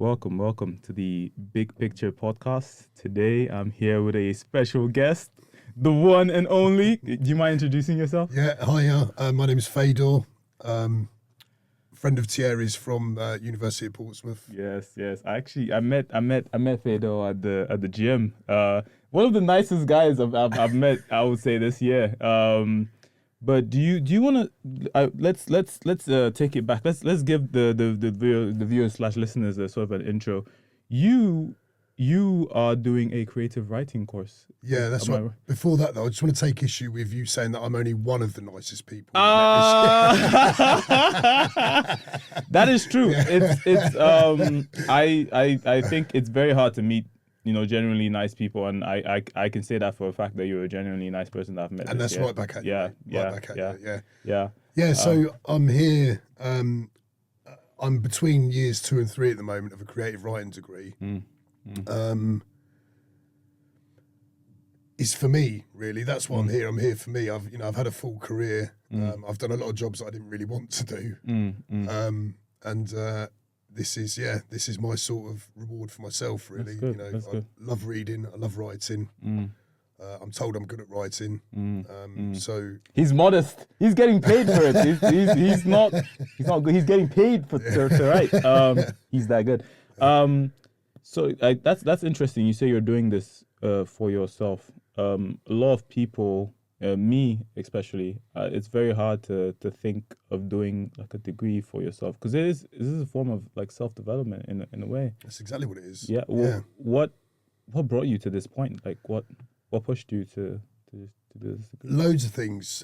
welcome to the Big Picture podcast. Today, I'm here with a special guest, the one and only. Do you mind introducing yourself? Yeah, hi. My name is Fedor. Friend of Thierry's from University of Portsmouth. Yes. I met Fedor at the gym. One of the nicest guys I've met, I would say, this year. But do you want to let's take it back. Let's give the viewers / listeners a sort of an intro. You are doing a creative writing course. Yeah, that's right. Before that, though, I just want to take issue with you saying that I'm only one of the nicest people. That is true. Yeah. It's I think it's very hard to meet, genuinely nice people, and I can say that for a fact that you're a genuinely nice person that I've met. And that's year. Right back at you. Yeah. So I'm here. I'm between years 2 and 3 at the moment of a creative writing degree. It's for me, really. That's why I'm here. I'm here for me. I've had a full career. I've done a lot of jobs that I didn't really want to do. This is my sort of reward for myself, really. That's good. I love reading. I love writing. I'm told I'm good at writing. So he's modest. He's getting paid for it. He's not good. He's getting paid to write. He's that good. So that's interesting. You say you're doing this for yourself. A lot of people, me especially, it's very hard to think of doing like a degree for yourself, because this is a form of like self-development in a way. That's exactly what it is. Yeah. Well, what brought you to this point? Like what pushed you to do this degree? Loads of things,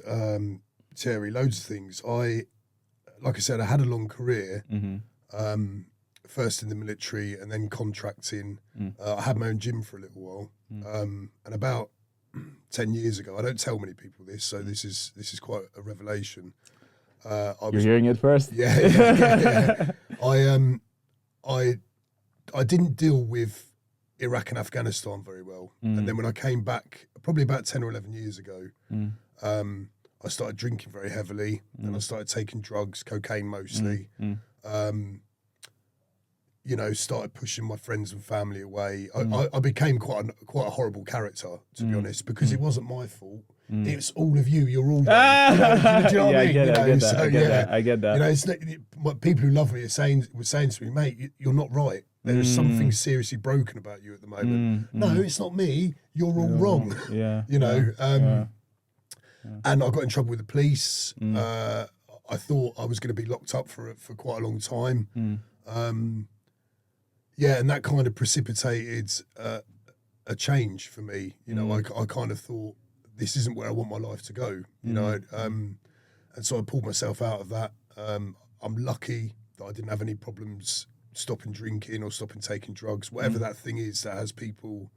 Thierry. Loads of things. Like I said, I had a long career. First in the military and then contracting. I had my own gym for a little while. And about 10 years ago, I don't tell many people this, so this is quite a revelation. You're hearing it first. Yeah. I didn't deal with Iraq and Afghanistan very well. And then when I came back, probably about 10 or 11 years ago, I started drinking very heavily, and I started taking drugs, cocaine mostly. Started pushing my friends and family away. I became quite a horrible character, to be honest, because it wasn't my fault. It's all of you. You're all right. Do you know what I mean? I get that. It's people who love me were saying to me, mate, you're not right. There is something seriously broken about you at the moment. No, it's not me. You're all wrong. And I got in trouble with the police. I thought I was going to be locked up for quite a long time. And that kind of precipitated a change for me. I kind of thought, this isn't where I want my life to go. And so I pulled myself out of that. I'm lucky that I didn't have any problems stopping drinking or stopping taking drugs, whatever that thing is that has people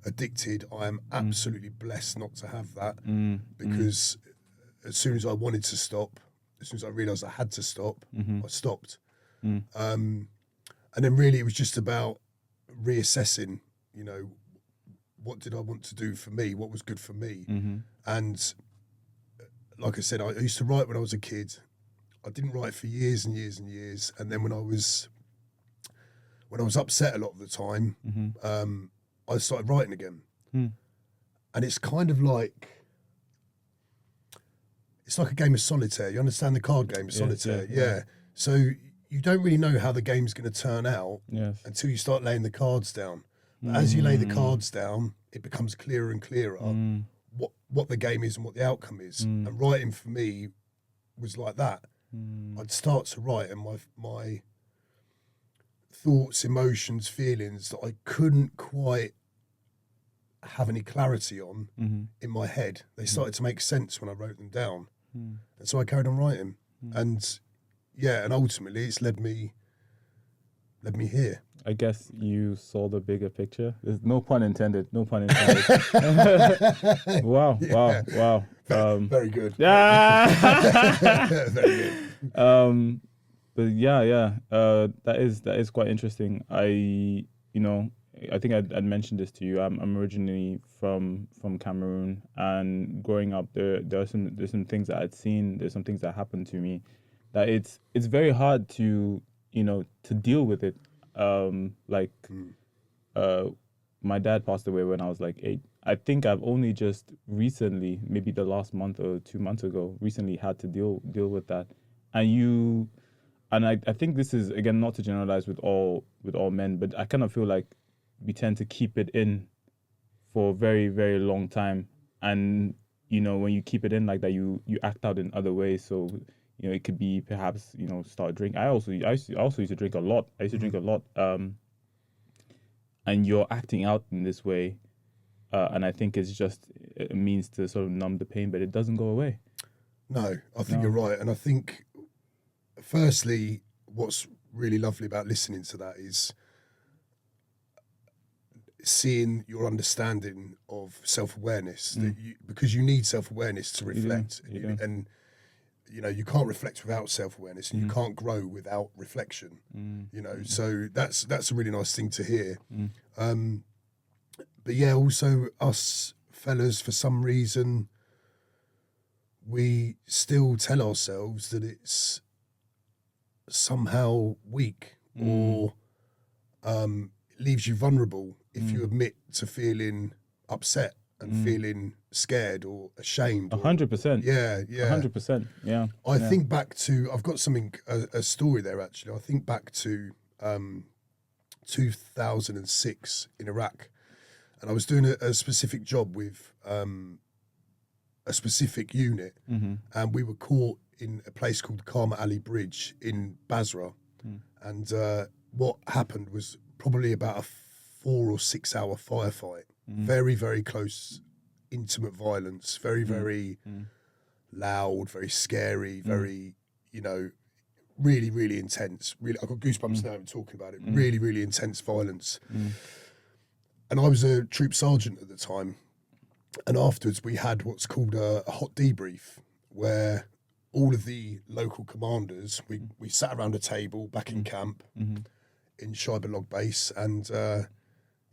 addicted. I am absolutely blessed not to have that, because as soon as I wanted to stop, as soon as I realised I had to stop, I stopped. And then really it was just about reassessing, what did I want to do for me? What was good for me? And like I said, I used to write when I was a kid. I didn't write for years and years and years. And then when I was upset a lot of the time, I started writing again. And it's kind of like, it's like a game of solitaire. You understand the card game of solitaire? Yeah. So you don't really know how the game's going to turn out until you start laying the cards down. But as you lay the cards down, it becomes clearer and clearer what the game is and what the outcome is. And writing for me was like that. I'd start to write, and my thoughts, emotions, feelings that I couldn't quite have any clarity on in my head, they started to make sense when I wrote them down. And so I carried on writing. And ultimately it's led me here. I guess you saw the bigger picture. There's no pun intended. Wow. Very good. Yeah. Very good. But that is quite interesting. I think I'd mentioned this to you. I'm originally from Cameroon, and growing up there's some things that I'd seen. There's some things that happened to me that it's very hard to deal with it Like, my dad passed away when I was like 8. I think I've only just recently, maybe the last month or 2 months ago, recently had to deal with that. And I think this is, again, not to generalize with all men, but I kind of feel like we tend to keep it in for a very, very long time. And, when you keep it in like that, you act out in other ways. So, it could be perhaps, start drinking. I also used to drink a lot. I used to drink a lot. And you're acting out in this way. And I think it's just a means to sort of numb the pain, but it doesn't go away. No, I think you're right. And I think, firstly, what's really lovely about listening to that is seeing your understanding of self-awareness, because you need self-awareness to reflect. And you can't reflect without self-awareness, and you can't grow without reflection. So that's a really nice thing to hear. But yeah, also us fellas, for some reason, we still tell ourselves that it's somehow weak or leaves you vulnerable if you admit to feeling upset and feeling scared or ashamed. 100%. Yeah. 100%. Yeah. I think back to, I've got a story there actually. I think back to 2006 in Iraq, and I was doing a specific job with a specific unit, and we were caught in a place called Karma Ali Bridge in Basra. And what happened was probably about a 4 or 6 hour firefight. Very, very close, intimate violence, very, very loud, very scary, very, really, really intense. Really, I've got goosebumps now talking about it. Really, really intense violence. And I was a troop sergeant at the time. And afterwards we had what's called a hot debrief, where all of the local commanders, we sat around a table back in camp in Shiber Base, and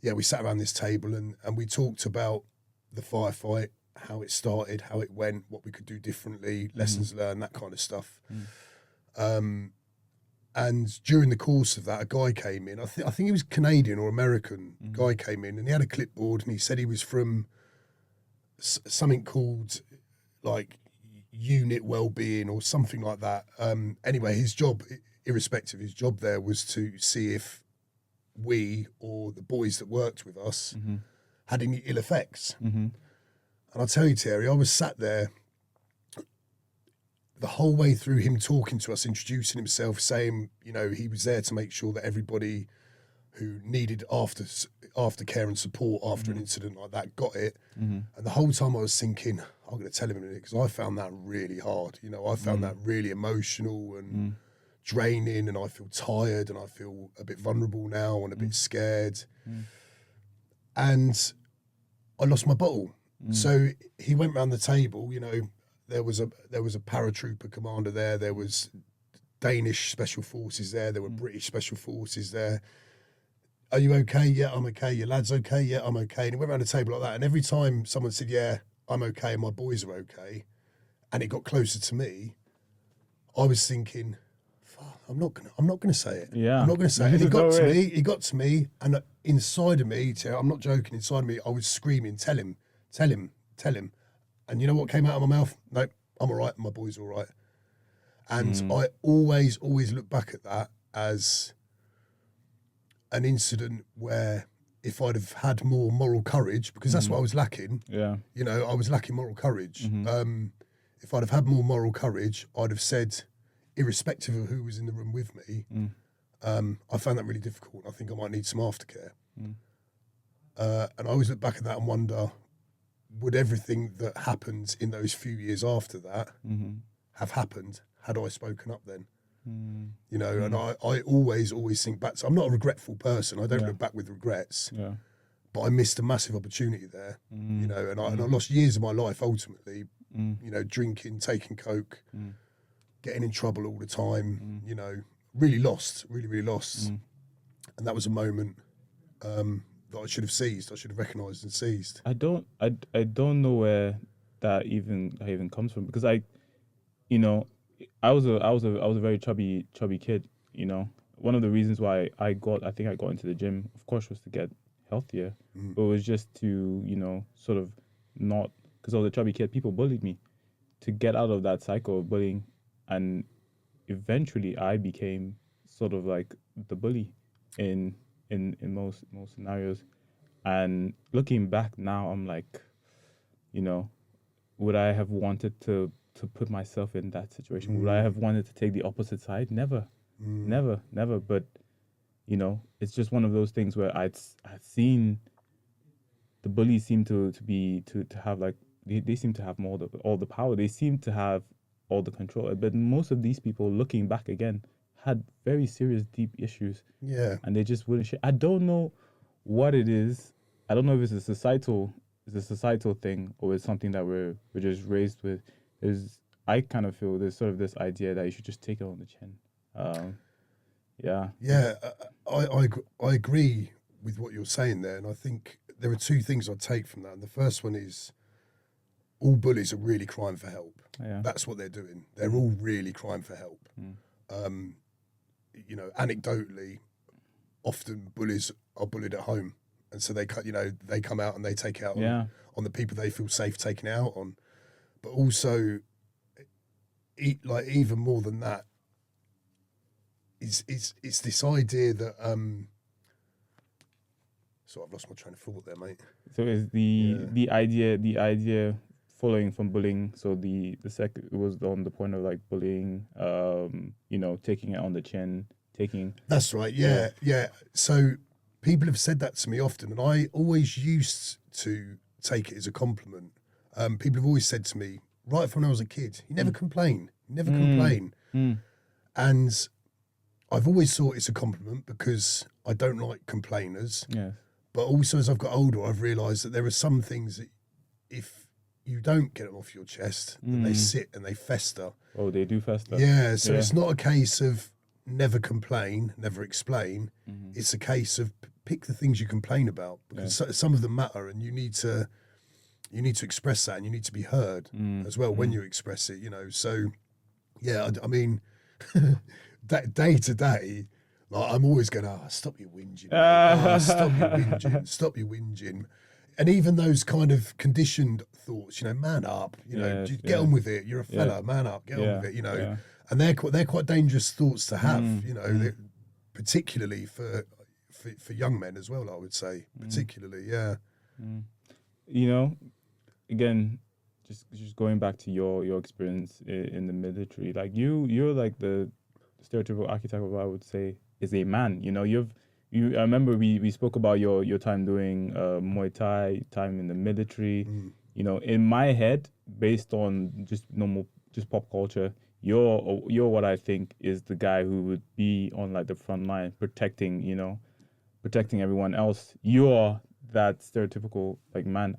we sat around this table and we talked about the firefight, how it started, how it went, what we could do differently, lessons learned, that kind of stuff. And during the course of that, a guy came in. I think he was Canadian or American. Guy came in and he had a clipboard and he said he was from something called like unit well-being or something like that. Anyway, his job, irrespective, his job there was to see if we or the boys that worked with us had any ill effects. And I'll tell you, Terry, I was sat there the whole way through, him talking to us, introducing himself, saying, he was there to make sure that everybody who needed aftercare and support after an incident like that got it. And the whole time I was thinking, I'm going to tell him in a minute, because I found that really hard. I found that really emotional and draining, and I feel tired and I feel a bit vulnerable now and a bit scared. And I lost my bottle. So he went round the table, there was a paratrooper commander there, there was Danish special forces there were British special forces there. Are you okay? Yeah, I'm okay. Your lad's okay? Yeah, I'm okay. And he went around the table like that. And every time someone said, yeah, I'm okay, and my boys are okay, and it got closer to me, I was thinking, fuck, I'm not gonna say it. Yeah. I'm not gonna say it. And he got to me, and inside of me, I'm not joking, inside of me, I was screaming, tell him. And you know what came out of my mouth? No, I'm all right, my boy's all right. And I always look back at that as an incident where if I'd have had more moral courage, because that's what I was lacking. Yeah. I was lacking moral courage. If I'd have had more moral courage, I'd have said, irrespective of who was in the room with me, I found that really difficult. I think I might need some aftercare. And I always look back at that and wonder, would everything that happened in those few years after that have happened had I spoken up then? And I always think back to, I'm not a regretful person. I don't look back with regrets, but I missed a massive opportunity there, and I lost years of my life ultimately, drinking, taking coke, getting in trouble all the time, really lost. And that was a moment that I should have seized. I should have recognised and seized. I don't know where that even comes from, because I was a very chubby kid, one of the reasons why I got into the gym, of course, was to get healthier, but it was just to, sort of not, because I was a chubby kid, people bullied me, to get out of that cycle of bullying. And eventually I became sort of like the bully in most scenarios. And looking back now, I'm like, would I have wanted to put myself in that situation? Would I have wanted to take the opposite side? Never. But it's just one of those things where I'd seen the bullies seem to have like, they seem to have all the power. They seem to have all the control. But most of these people, looking back again, had very serious, deep issues. Yeah. And they just wouldn't share. I don't know what it is. I don't know if it's a societal thing, or it's something that we're just raised with. I kind of feel there's sort of this idea that you should just take it on the chin. Yeah, I agree with what you're saying there, and I think there are two things I take from that. And the first one is, all bullies are really crying for help. Yeah. That's what they're doing. They're all really crying for help. Anecdotally, often bullies are bullied at home, and so they come out and they take out on the people they feel safe taking it out on. But also, even more than that, it's this idea that so I've lost my train of thought there, mate. So is the idea following from bullying? So the second was on the point of like bullying, taking it on the chin, taking. That's right. Yeah. So people have said that to me often, and I always used to take it as a compliment. People have always said to me, right from when I was a kid, you never complain. You never complain. And I've always thought it's a compliment because I don't like complainers. Yes. But also, as I've got older, I've realised that there are some things that if you don't get them off your chest, then they sit and they fester. Oh, they do fester. Yeah, so it's not a case of never complain, never explain. It's a case of pick the things you complain about, because some of them matter, and you need to express that, and you need to be heard as well when you express it. So yeah, I mean, day to day, like, I'm always going, stop your whinging. Stop your whinging. And even those kind of conditioned thoughts, man up, just get on with it. You're a fella, man up, get on with it, And they're quite dangerous thoughts to have, particularly for young men as well, I would say, particularly, Again, just going back to your experience in the military, like you're like the stereotypical archetype of what I would say is a man. I remember we spoke about your time doing Muay Thai, time in the military. In my head, based on just pop culture, you're what I think is the guy who would be on like the front line protecting everyone else. You're that stereotypical like man.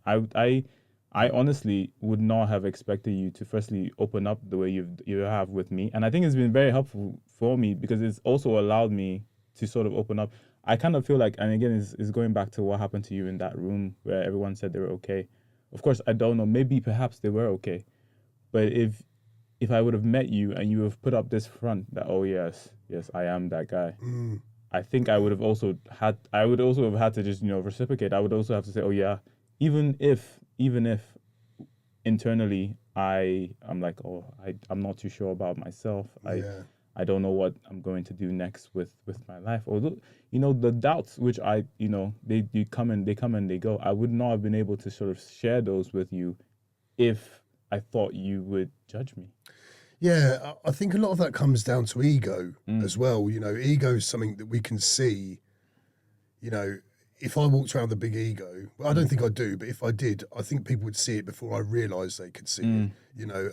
I honestly would not have expected you to firstly open up the way you have with me. And I think it's been very helpful for me because it's also allowed me to sort of open up. I kind of feel like, and again, it's going back to what happened to you in that room where everyone said they were okay. Of course, I don't know. Maybe perhaps they were okay. But if I would have met you and you have put up this front that, oh, yes, I am that guy. I think I would have also had to just, reciprocate. I would also have to say, oh, yeah, even if internally I'm like, oh, I'm not too sure about myself. I don't know what I'm going to do next with my life. Although, the doubts which they come and they go. I would not have been able to sort of share those with you if I thought you would judge me. Yeah, I think a lot of that comes down to ego as well. Ego is something that we can see. If I walked around with a big ego, well, I don't think I do, but if I did, I think people would see it before I realised they could see it.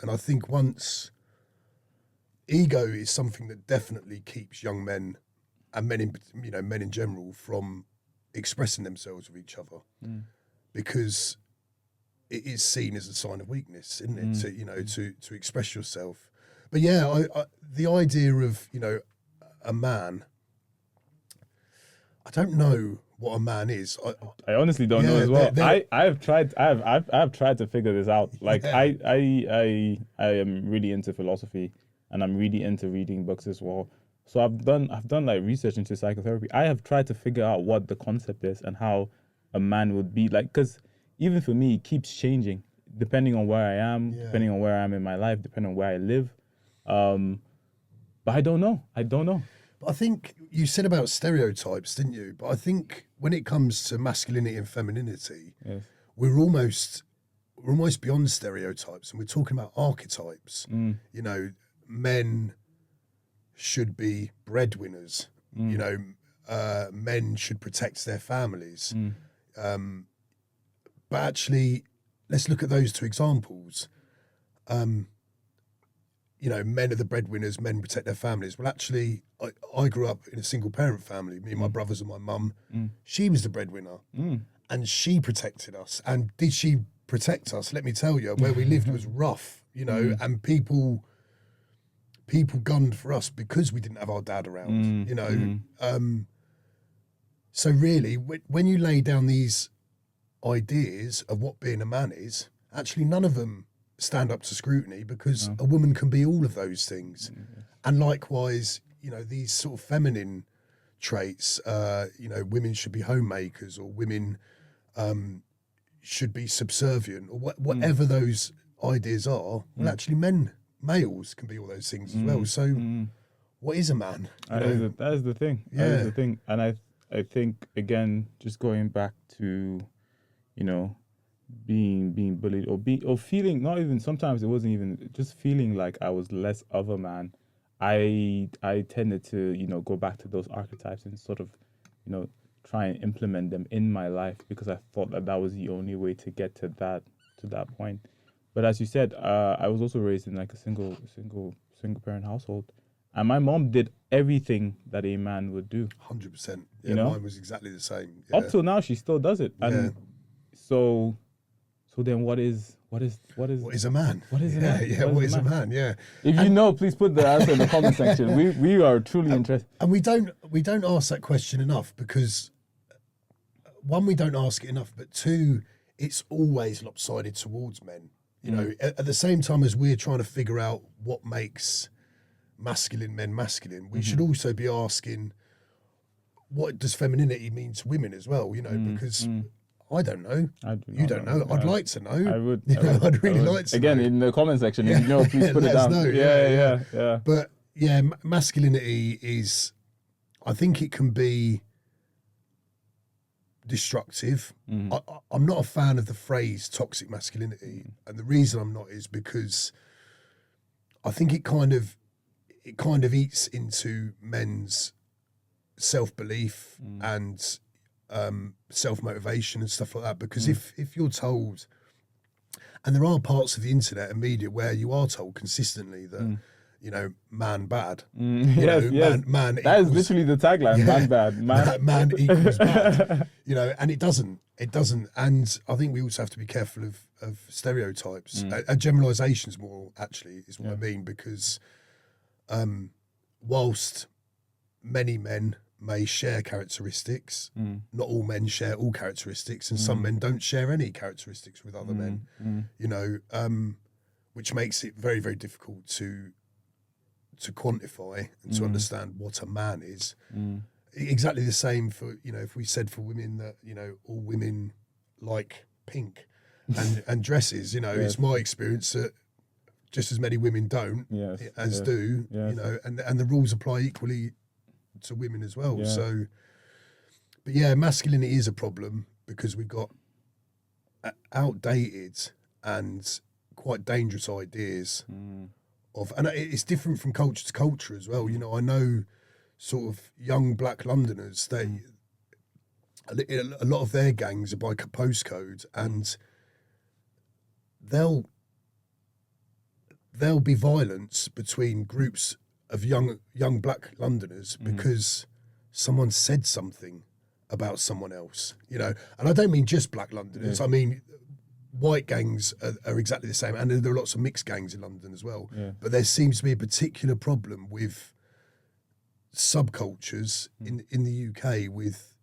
And I think once ego is something that definitely keeps young men and men in general from expressing themselves with each other, because it is seen as a sign of weakness, isn't it? To express yourself. But yeah, the idea of a man, I don't know what a man is. I honestly don't know as well. I've tried to figure this out. Like I am really into philosophy, and I'm really into reading books as well. So I've done like research into psychotherapy. I have tried to figure out what the concept is and how a man would be like, because even for me, it keeps changing depending on where I am, depending on where I am in my life, depending on where I live. But I don't know. But I think you said about stereotypes, didn't you? But I think when it comes to masculinity and femininity, Yes. we're almost beyond stereotypes, and we're talking about archetypes. You know, men should be breadwinners. You know, men should protect their families. But actually, let's look at those two examples. You know, men are the breadwinners, men protect their families. Well, actually, I grew up in a single parent family, me and my brothers and my mum. She was the breadwinner and she protected us. And did she protect us? Let me tell you, where we lived was rough, you know, and people gunned for us because we didn't have our dad around, you know. So really, when you lay down these ideas of what being a man is, actually none of them stand up to scrutiny, because a woman can be all of those things. And likewise, you know, these sort of feminine traits, you know, women should be homemakers, or women should be subservient, or whatever those ideas are. Well, actually males can be all those things as well. So what is a man? That is the thing. Yeah. That is the thing. And I think, again, just going back to, you know, being bullied or feeling, not even, sometimes it wasn't even, just feeling like I was less of a man. I tended to, you know, go back to those archetypes and sort of, you know, try and implement them in my life, because I thought that was the only way to get to that point. But as you said, I was also raised in like a single parent household, and my mom did everything that a man would do. 100%. Yeah, You know? mine was exactly the same. Yeah. Up till now, she still does it. And so then what is What is a man? What is a man? Yeah, what is a man? Yeah. If you know, please put the answer in the comment section. We are truly interested. And we don't ask that question enough, because one, we don't ask it enough, but two, it's always lopsided towards men. You know, at the same time as we're trying to figure out what makes masculine men masculine, we should also be asking, what does femininity mean to women as well? You know, because I don't know. You don't know. I'd like to know. I would. I'd really like to Again, know. in the comment section, if you know, please put it Let us down. know. Yeah. But yeah, masculinity is, I think it can be destructive. I'm not a fan of the phrase toxic masculinity, and the reason I'm not is because I think it kind of eats into men's self-belief and self-motivation and stuff like that. Because if you're told, and there are parts of the internet and media where you are told consistently that you know, man bad. Yes. Man That is equals, literally the tagline. Man bad. man equals bad. You know, and it doesn't. And I think we also have to be careful of stereotypes. Generalizations more, actually, is what I mean, because whilst many men may share characteristics, not all men share all characteristics, and some men don't share any characteristics with other men, you know, which makes it very, very difficult to quantify and to understand what a man is. Exactly the same for, you know, if we said for women that, you know, all women like pink and dresses, you know, it's my experience that just as many women don't as do, you know, and the rules apply equally to women as well. So, but yeah, masculinity is a problem because we've got outdated and quite dangerous ideas of, and it's different from culture to culture as well. You know, I know sort of young black Londoners, a lot of their gangs are by postcode, and there'll be violence between groups of young black Londoners because someone said something about someone else, you know. And I don't mean just black Londoners. I mean, white gangs are exactly the same, and there are lots of mixed gangs in London as well. But there seems to be a particular problem with subcultures in the UK with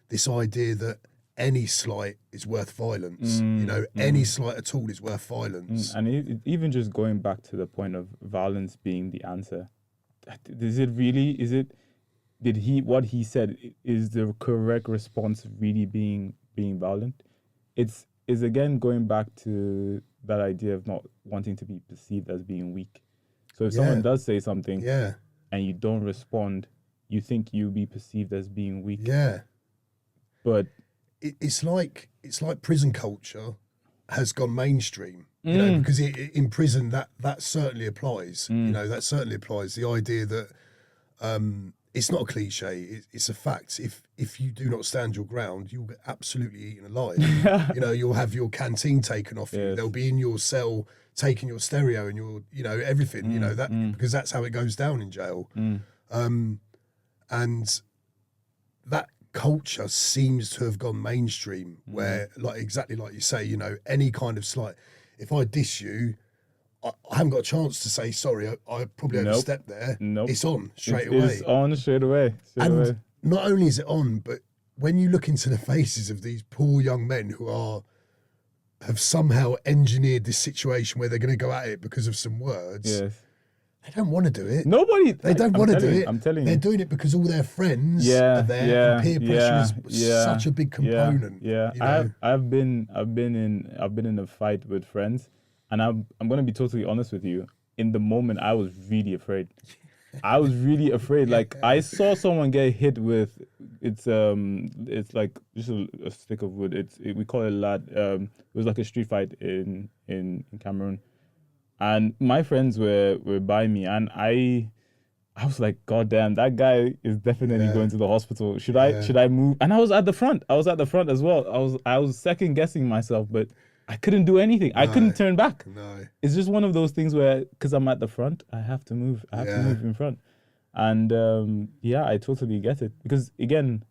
this idea that any slight is worth violence. You know, any slight at all is worth violence. And even just going back to the point of violence being the answer, is it really? What he said is the correct response really being violent? It's again going back to that idea of not wanting to be perceived as being weak. So if someone Yeah. does say something Yeah. and you don't respond, you think you'll be perceived as being weak. Yeah. But It's like prison culture has gone mainstream, you know, because in prison that certainly applies. You know, that certainly applies. The idea that it's not a cliche; it's a fact. If you do not stand your ground, you'll get absolutely eaten alive. You know, you'll have your canteen taken off you. Yes. They'll be in your cell taking your stereo and your, you know, everything. You know that because that's how it goes down in jail. And that culture seems to have gone mainstream where, like, exactly like you say, you know, any kind of slight, if I diss you, I haven't got a chance to say sorry. I probably overstepped there. Nope. It's on straight away. It's on straight away. And not only is it on, but when you look into the faces of these poor young men who have somehow engineered this situation where they're going to go at it because of some words, Yes. they don't want to do it. They don't want to do it. I'm telling They're you. doing it because all their friends Yeah, are there. yeah, And peer pressure is yeah, such a big component. Yeah. You know? I've been in a fight with friends, and I'm gonna be totally honest with you. In the moment, I was really afraid. I was really afraid. Like, I saw someone get hit with it's like just a stick of wood. We call it lad. It was like a street fight in Cameroon, and my friends were by me, and I was like, God damn, that guy is definitely going to the hospital. Should I move? And I was at the front. I was at the front as well. I was second guessing myself, but I couldn't do anything. I couldn't turn back. No. It's just one of those things where, because I'm at the front, I have to move. I have to move in front. And I totally get it. Because again,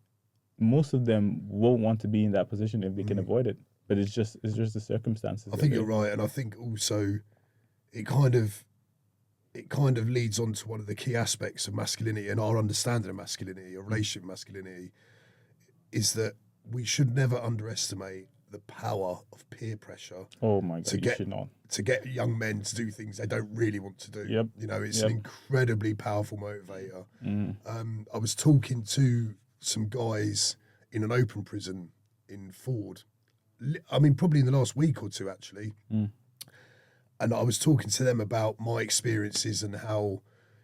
most of them won't want to be in that position if they can avoid it. But it's just the circumstances. I think you're right, and I think also it kind of leads on to one of the key aspects of masculinity and our understanding of masculinity, or relationship masculinity, is that we should never underestimate the power of peer pressure. Oh my God, to get young men to do things they don't really want to do. Yep. You know, it's an incredibly powerful motivator. I was talking to some guys in an open prison in Ford. I mean, probably in the last week or two, actually. And I was talking to them about my experiences and how,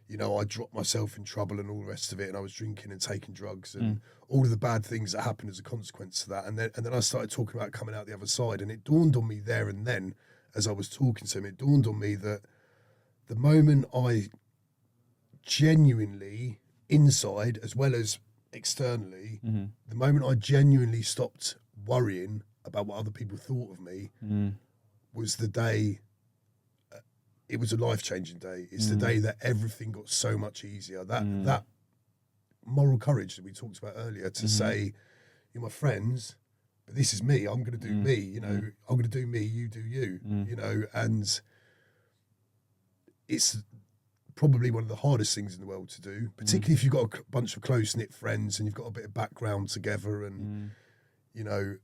you know, I dropped myself in trouble and all the rest of it, and I was drinking and taking drugs and all of the bad things that happened as a consequence of that. And then I started talking about coming out the other side, and it dawned on me there and then, as I was talking to him, it dawned on me that the moment I genuinely, inside as well as externally, the moment I genuinely stopped worrying about what other people thought of me was the day. It was a life-changing day. It's the day that everything got so much easier. That moral courage that we talked about earlier, to say, you're my friends, but this is me. I'm going to do me. You know, I'm going to do me. You do you. You know, and it's probably one of the hardest things in the world to do, particularly if you've got a bunch of close-knit friends and you've got a bit of background together, and you know,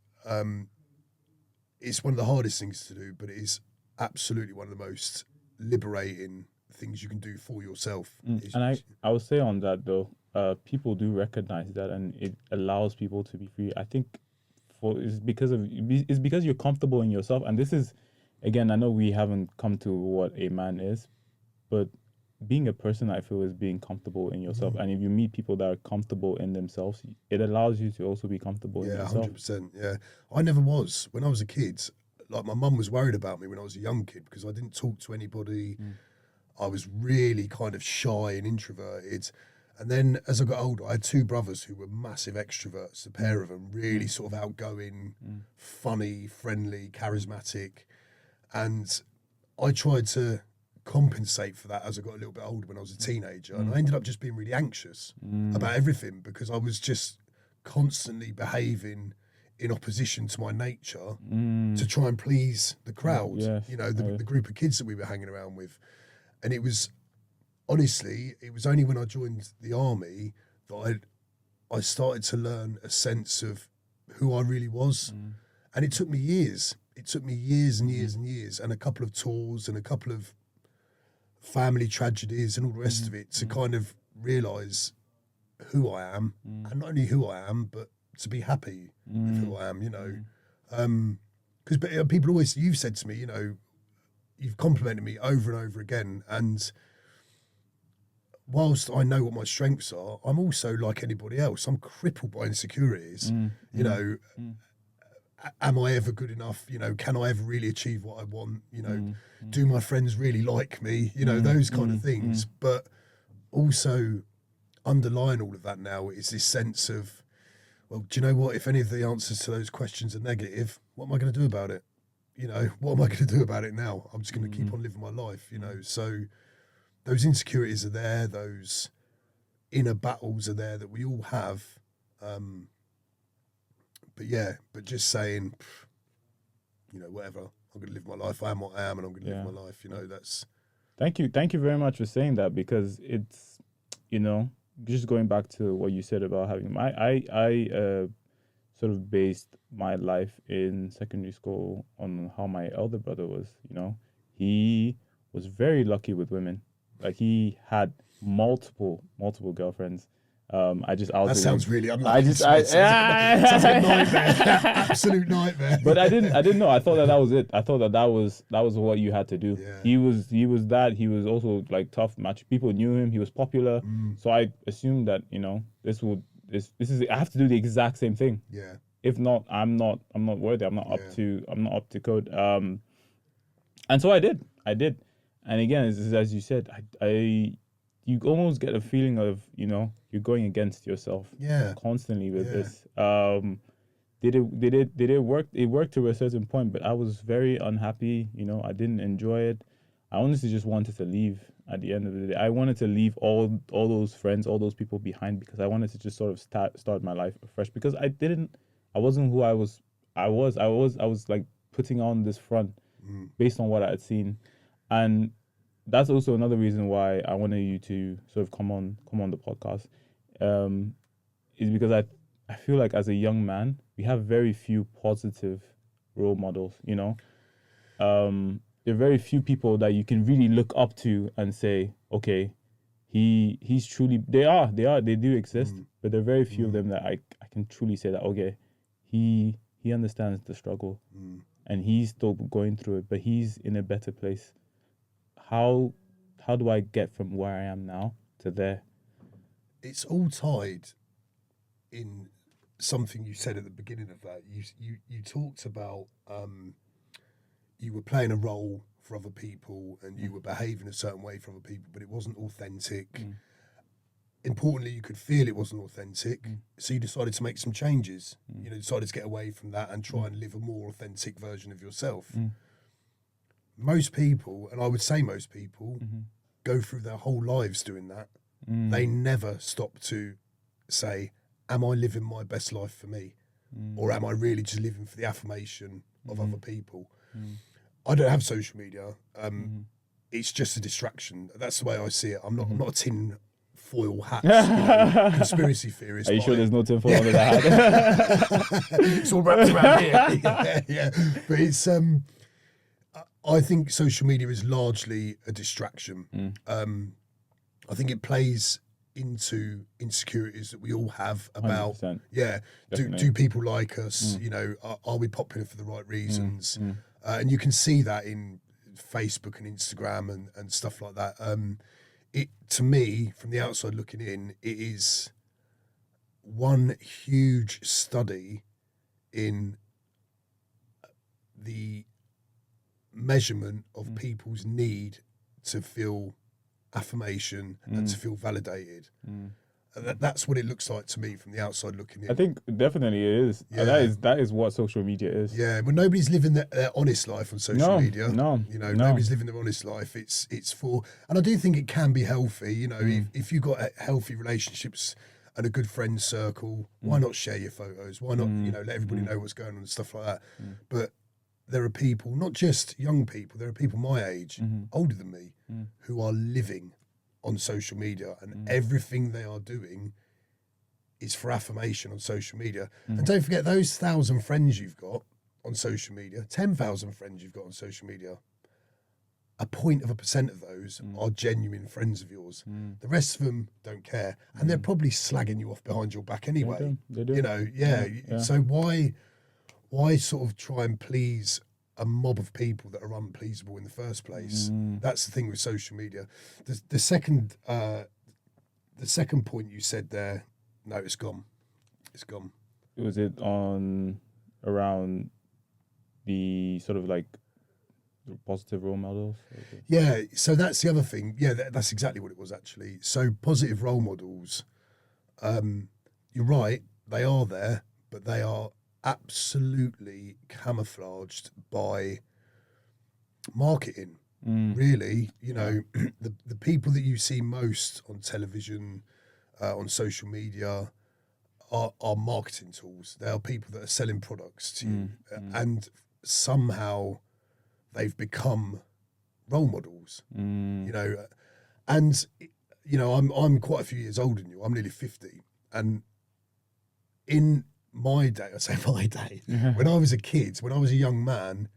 it's one of the hardest things to do, but it is absolutely one of the most liberating things you can do for yourself. And I would say on that though, people do recognize that, and it allows people to be free. I think it's because you're comfortable in yourself. And this is, again, I know we haven't come to what a man is, but being a person, I feel, is being comfortable in yourself. And if you meet people that are comfortable in themselves, it allows you to also be comfortable in yourself. 100%. Yeah, I never was when I was a kid. Like, my mum was worried about me when I was a young kid because I didn't talk to anybody. I was really kind of shy and introverted. And then as I got older, I had two brothers who were massive extroverts, a pair of them, really sort of outgoing, funny, friendly, charismatic. And I tried to compensate for that as I got a little bit older when I was a teenager. And I ended up just being really anxious about everything because I was just constantly behaving in opposition to my nature to try and please the crowd, you know, the group of kids that we were hanging around with. And it was, honestly, it was only when I joined the army that I started to learn a sense of who I really was. And it took me years. It took me years and years and years, and a couple of tours and a couple of family tragedies and all the rest of it to kind of realise who I am, and not only who I am, but to be happy with who I am, you know. Because people always, you've said to me, you know, you've complimented me over and over again, and whilst I know what my strengths are, I'm also like anybody else. I'm crippled by insecurities. You know, am I ever good enough? You know, can I ever really achieve what I want? You know, do my friends really like me? You know, those kind of things. But also underlying all of that now is this sense of, well, do you know what? If any of the answers to those questions are negative, what am I going to do about it? You know, what am I going to do about it now? I'm just going to keep on living my life, you know. So those insecurities are there, those inner battles are there that we all have. But yeah, but just saying, you know, whatever, I'm going to live my life. I am what I am, and I'm going to live my life. You know, that's. Thank you very much for saying that, because it's, you know, just going back to what you said about having I sort of based my life in secondary school on how my elder brother was. You know, he was very lucky with women. Like, he had multiple girlfriends. That sounds really unlucky. Sounds like a nightmare, absolute nightmare. But I didn't know. I thought that was it. I thought that was what you had to do. Yeah. He was that. He was also like tough match. People knew him. He was popular. So I assumed that, you know, this is, I have to do the exact same thing. Yeah. If not, I'm not worthy. I'm not up to code. And so I did. And again, as you said, you almost get a feeling of, you know, you're going against yourself constantly with this. Did it work? It worked to a certain point, but I was very unhappy. You know, I didn't enjoy it. I honestly just wanted to leave at the end of the day. I wanted to leave all those friends, all those people behind, because I wanted to just sort of start my life afresh, because I wasn't who I was. I was like putting on this front based on what I had seen. And that's also another reason why I wanted you to sort of come on the podcast, is because I feel like as a young man, we have very few positive role models, you know. There are very few people that you can really look up to and say, okay, he's truly, they do exist, but there are very few of them that I can truly say that, okay, he understands the struggle and he's still going through it, but he's in a better place. How do I get from where I am now to there? It's all tied in something you said at the beginning of that. You talked about you were playing a role for other people and you were behaving a certain way for other people, but it wasn't authentic. Importantly, you could feel it wasn't authentic, so you decided to make some changes. You know, decided to get away from that and try and live a more authentic version of yourself. Most people, and I would say most people, go through their whole lives doing that. They never stop to say, am I living my best life for me? Or am I really just living for the affirmation of other people? I don't have social media. It's just a distraction. That's the way I see it. I'm not a tin foil hat, you know, conspiracy theorist. Are you sure there's no tin foil under that hat? It's all wrapped around here. Yeah. But it's... I think social media is largely a distraction. I think it plays into insecurities that we all have about, 100%. Do people like us? You know, are we popular for the right reasons? And you can see that in Facebook and Instagram and stuff like that. It, to me, from the outside looking in, it is one huge study in the measurement of people's need to feel affirmation and to feel validated. That's what it looks like to me from the outside looking in. I think definitely it is. That is what social media is. Yeah, but nobody's living their honest life on social media. No, you know, nobody's living their honest life. It's for, and I do think it can be healthy. You know, if you've got healthy relationships and a good friend circle, why not share your photos? Why not, you know, let everybody know what's going on and stuff like that? But there are people, not just young people, there are people my age, older than me, who are living on social media, and everything they are doing is for affirmation on social media. And don't forget, those 1,000 friends you've got on social media, 10,000 friends you've got on social media, a 0.1% of those are genuine friends of yours. The rest of them don't care, and they're probably slagging you off behind your back anyway. They do. You know, So why sort of try and please a mob of people that are unpleasable in the first place? That's the thing with social media. The second point you said there, no, it's gone. It's gone. Was it on around the sort of like positive role models? Yeah, so that's the other thing. Yeah, that's exactly what it was actually. So positive role models, you're right, they are there, but they are absolutely camouflaged by marketing. Really, you know, the people that you see most on television, on social media, are marketing tools. They are people that are selling products to you, and somehow they've become role models. You know, and you know, I'm quite a few years older than you. I'm nearly 50, and in my day, I say my day, when I was a kid, when I was a young man,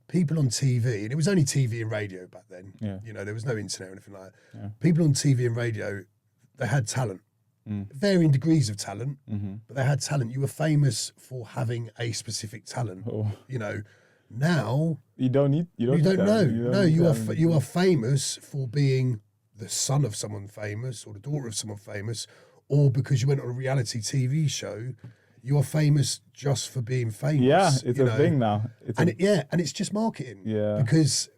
people on TV, and it was only TV and radio back then. You know, there was no internet or anything like that. People on TV and radio, they had talent. Varying degrees of talent, but they had talent. You were famous for having a specific talent. You know, now you don't know. You are famous for being the son of someone famous or the daughter of someone famous, or because you went on a reality TV show. You are famous just for being famous. Yeah, it's a thing now. And it's just marketing. Yeah, because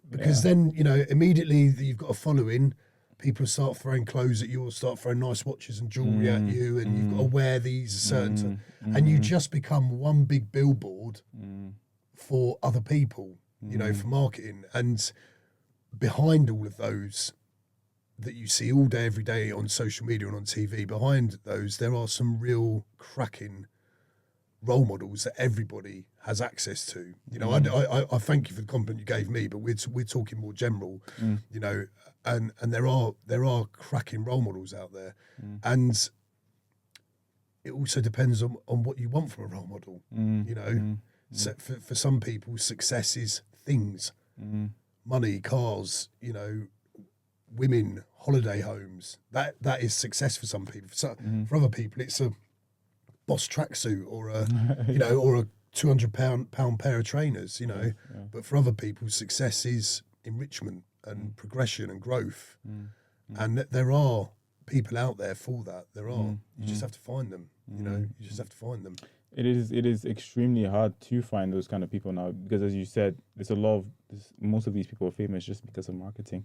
then, you know, immediately you've got a following. People start throwing clothes at you, or start throwing nice watches and jewelry at you, and you've got to wear these certain, and you just become one big billboard for other people, you know, for marketing. And behind all of those that you see all day, every day on social media and on TV, behind those, there are some real cracking role models that everybody has access to. You know, I thank you for the compliment you gave me, but we're talking more general, you know, and there are cracking role models out there, and it also depends on what you want from a role model. You know, so for some people, success is things, money, cars, you know, women, holiday homes. That is success for some people. So for other people, it's a Boss tracksuit or a you know, or a £200 pair of trainers. You know, but for other people, success is enrichment and progression and growth. And there are people out there for that. There are. You just have to find them. You know, you just have to find them. It is extremely hard to find those kind of people now, because as you said, most of these people are famous just because of marketing.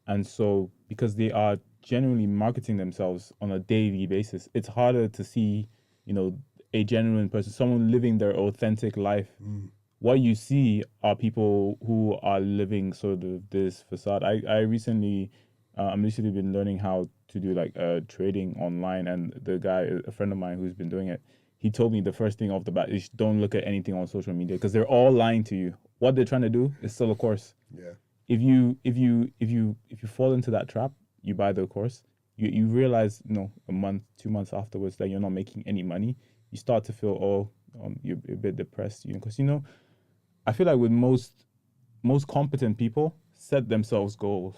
And so because they are genuinely marketing themselves on a daily basis, it's harder to see, you know, a genuine person, someone living their authentic life. What you see are people who are living sort of this facade. I'm recently been learning how to do like trading online, and the guy, a friend of mine who's been doing it, he told me the first thing off the bat is don't look at anything on social media, because they're all lying to you. What they're trying to do is sell a course. Yeah. If you fall into that trap, you buy the course. You realize, you know, a month, 2 months afterwards that you're not making any money. You start to feel you're a bit depressed, you know, because, you know, I feel like with most competent people set themselves goals.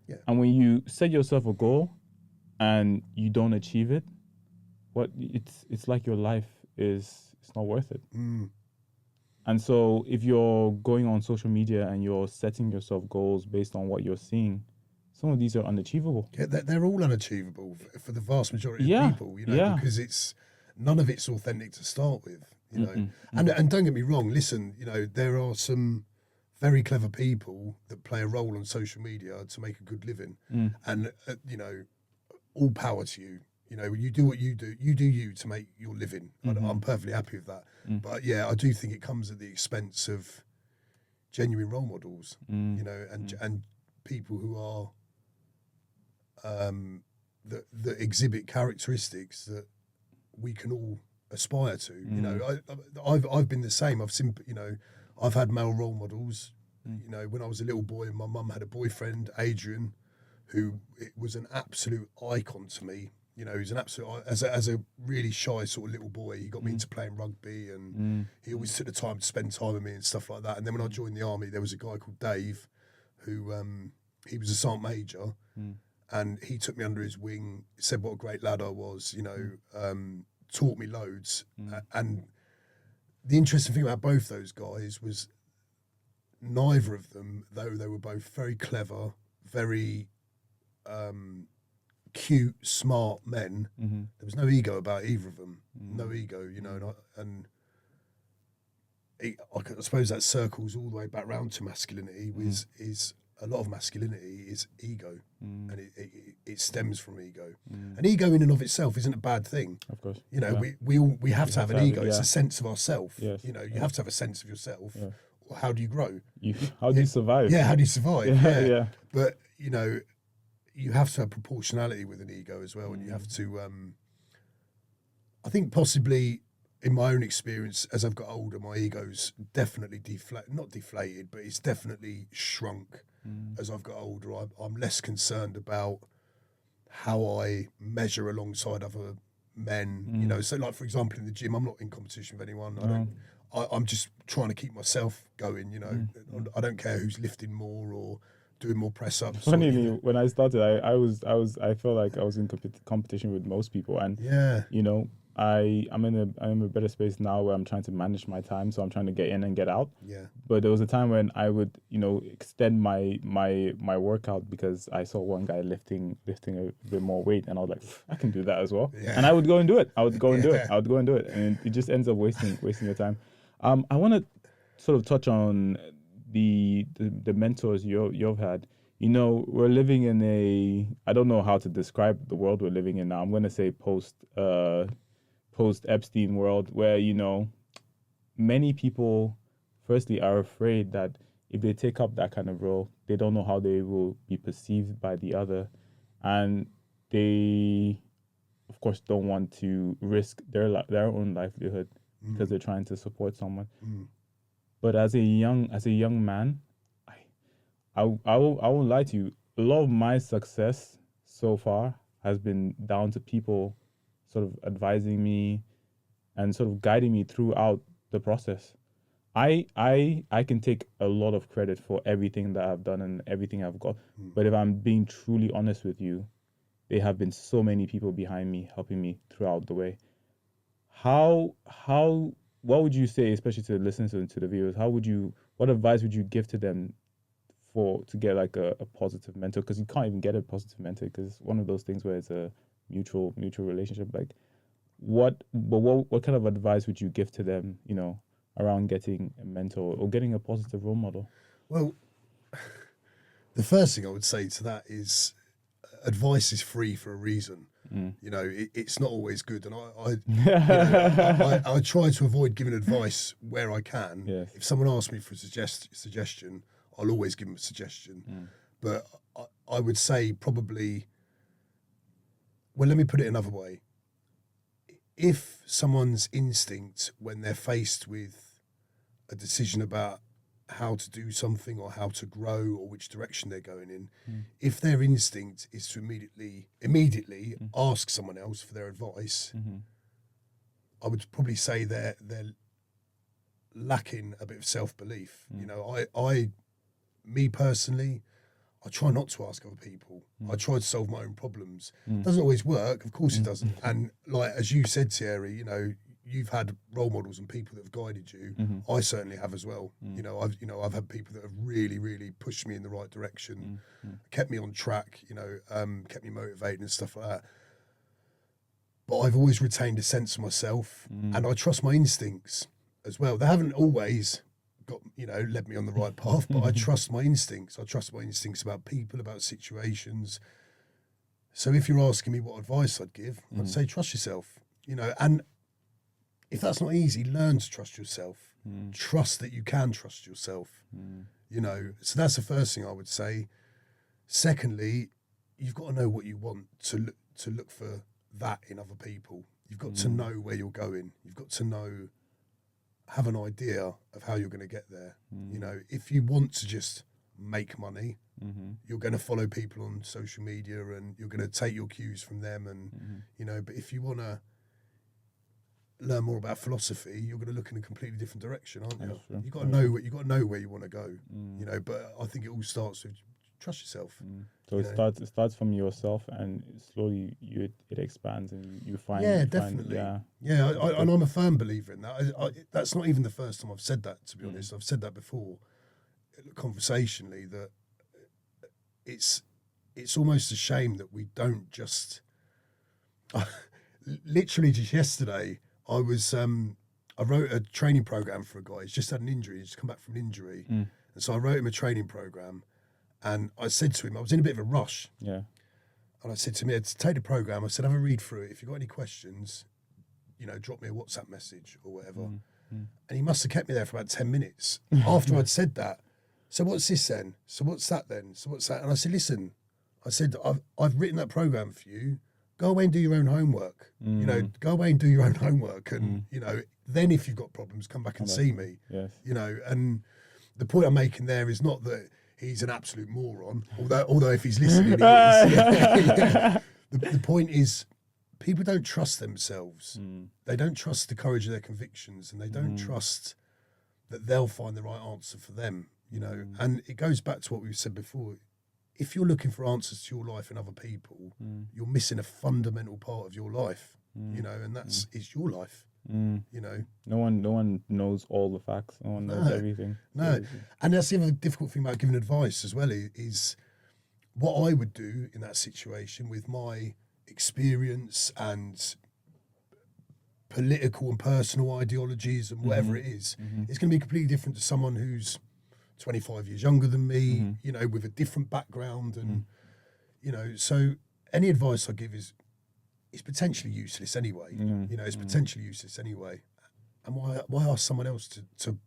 Yeah. And when you set yourself a goal and you don't achieve it, it's like your life it's not worth it. And so if you're going on social media and you're setting yourself goals based on what you're seeing, some of these are unachievable. Yeah, they're all unachievable for the vast majority of people, you know, because none of it's authentic to start with, you know. And don't get me wrong, listen, you know, there are some very clever people that play a role on social media to make a good living. And, you know, all power to you. You know, you do what you do you to make your living. I'm perfectly happy with that. But yeah, I do think it comes at the expense of genuine role models, you know, and people who are that exhibit characteristics that we can all aspire to. You know, I've been the same. I've seen, you know, I've had male role models. You know, when I was a little boy, my mum had a boyfriend, Adrian, who was an absolute icon to me. You know, he's an absolute, as a really shy sort of little boy, he got me into playing rugby, and he always took the time to spend time with me and stuff like that. And then when I joined the army, there was a guy called Dave, who he was a sergeant major, and he took me under his wing, said what a great lad I was, taught me loads. And the interesting thing about both those guys was neither of them, though they were both very clever, very cute, smart men, there was no ego about either of them. No ego, and I suppose that circles all the way back round to masculinity. Is a lot of masculinity is ego, and it stems from ego. And ego in and of itself isn't a bad thing. Of course, we have to have an ego. It's a sense of ourself. Yes. You have to have a sense of yourself. Yeah. How do you grow? How do you survive? Yeah, how do you survive? Yeah. But you have to have proportionality with an ego as well, and you have to. I think possibly in my own experience, as I've got older, my ego's definitely not deflated, but it's definitely shrunk. As I've got older, I'm less concerned about how I measure alongside other men. So like for example in the gym, I'm not in competition with anyone. I'm just trying to keep myself going. I don't care who's lifting more or doing more press ups. Funnily, when I started, I felt like I was in competition with most people, and I'm in a better space now where I'm trying to manage my time, so I'm trying to get in and get out. Yeah. But there was a time when I would, extend my workout because I saw one guy lifting a bit more weight, and I was like, I can do that as well. Yeah. And I would go and do it. I would go and do it, and it just ends up wasting your time. I want to sort of touch on the mentors you've had. We're living in I don't know how to describe the world we're living in now. I'm going to say post Epstein world, where many people firstly are afraid that if they take up that kind of role, they don't know how they will be perceived by the other, and they of course don't want to risk their own livelihood because they're trying to support someone. But as a young man, I won't lie to you, a lot of my success so far has been down to people sort of advising me and sort of guiding me throughout the process. I can take a lot of credit for everything that I've done and everything I've got. But if I'm being truly honest with you, there have been so many people behind me helping me throughout the way. What would you say, especially to the listeners and to the viewers, what advice would you give to them to get like a positive mentor? Because you can't even get a positive mentor because it's one of those things where it's a mutual relationship. Like what kind of advice would you give to them, around getting a mentor or getting a positive role model? Well, the first thing I would say to that is advice is free for a reason. It's not always good, and I try to avoid giving advice where I can. Yes. If someone asks me for a suggestion, I'll always give them a suggestion. But I would say probably, well, let me put it another way. If someone's instinct when they're faced with a decision about how to do something or how to grow or which direction they're going in, if their instinct is to immediately ask someone else for their advice, I would probably say they're lacking a bit of self-belief. Me personally, I try not to ask other people. I try to solve my own problems. Doesn't always work, of course it doesn't. And like as you said, Thierry, you've had role models and people that have guided you. I certainly have as well. I've had people that have really, really pushed me in the right direction, kept me on track. Kept me motivated and stuff like that. But I've always retained a sense of myself, and I trust my instincts as well. They haven't always got led me on the right path, but I trust my instincts. I trust my instincts about people, about situations. So if you're asking me what advice I'd give, I'd say trust yourself. And if that's not easy, learn to trust yourself. Trust that you can trust yourself. So that's the first thing I would say. Secondly, you've got to know what you want to look for that in other people. You've got to know where you're going. You've got to have an idea of how you're going to get there. If you want to just make money, you're going to follow people on social media and you're going to take your cues from them. And, but if you want to learn more about philosophy, you're going to look in a completely different direction, aren't you? That's true. You got to know you got to know where you want to go, you know. But I think it all starts with trust yourself. So it starts from yourself, and slowly it expands, and you find. Yeah, you definitely. Find, And I'm a firm believer in that. That's not even the first time I've said that. To be honest, I've said that before, conversationally. That it's almost a shame that we don't just. Literally just yesterday, I wrote a training program for a guy. He's just had an injury. He's just come back from an injury, and so I wrote him a training program. And I said to him, I was in a bit of a rush. Yeah. And I said to him, take the program. I said, have a read through it. If you've got any questions, drop me a WhatsApp message or whatever. And he must have kept me there for about 10 minutes after I'd said that. So what's this then? So what's that then? So what's that? And I said, listen, I've written that program for you. Go away and do your own homework. Go away and do your own homework. And, then if you've got problems, come back and see me. Yes. And the point I'm making there is not that he's an absolute moron, although if he's listening, he is. The point is, people don't trust themselves. They don't trust the courage of their convictions, and they don't trust that they'll find the right answer for them, And it goes back to what we've said before. If you're looking for answers to your life and other people, you're missing a fundamental part of your life, and it's your life. No one knows all the facts. No one knows everything. No, and that's the other difficult thing about giving advice as well is what I would do in that situation with my experience and political and personal ideologies and whatever it is. It's going to be completely different to someone who's 25 years younger than me, with a different background, and so any advice I give is potentially useless anyway. It's potentially useless anyway. And why ask someone else to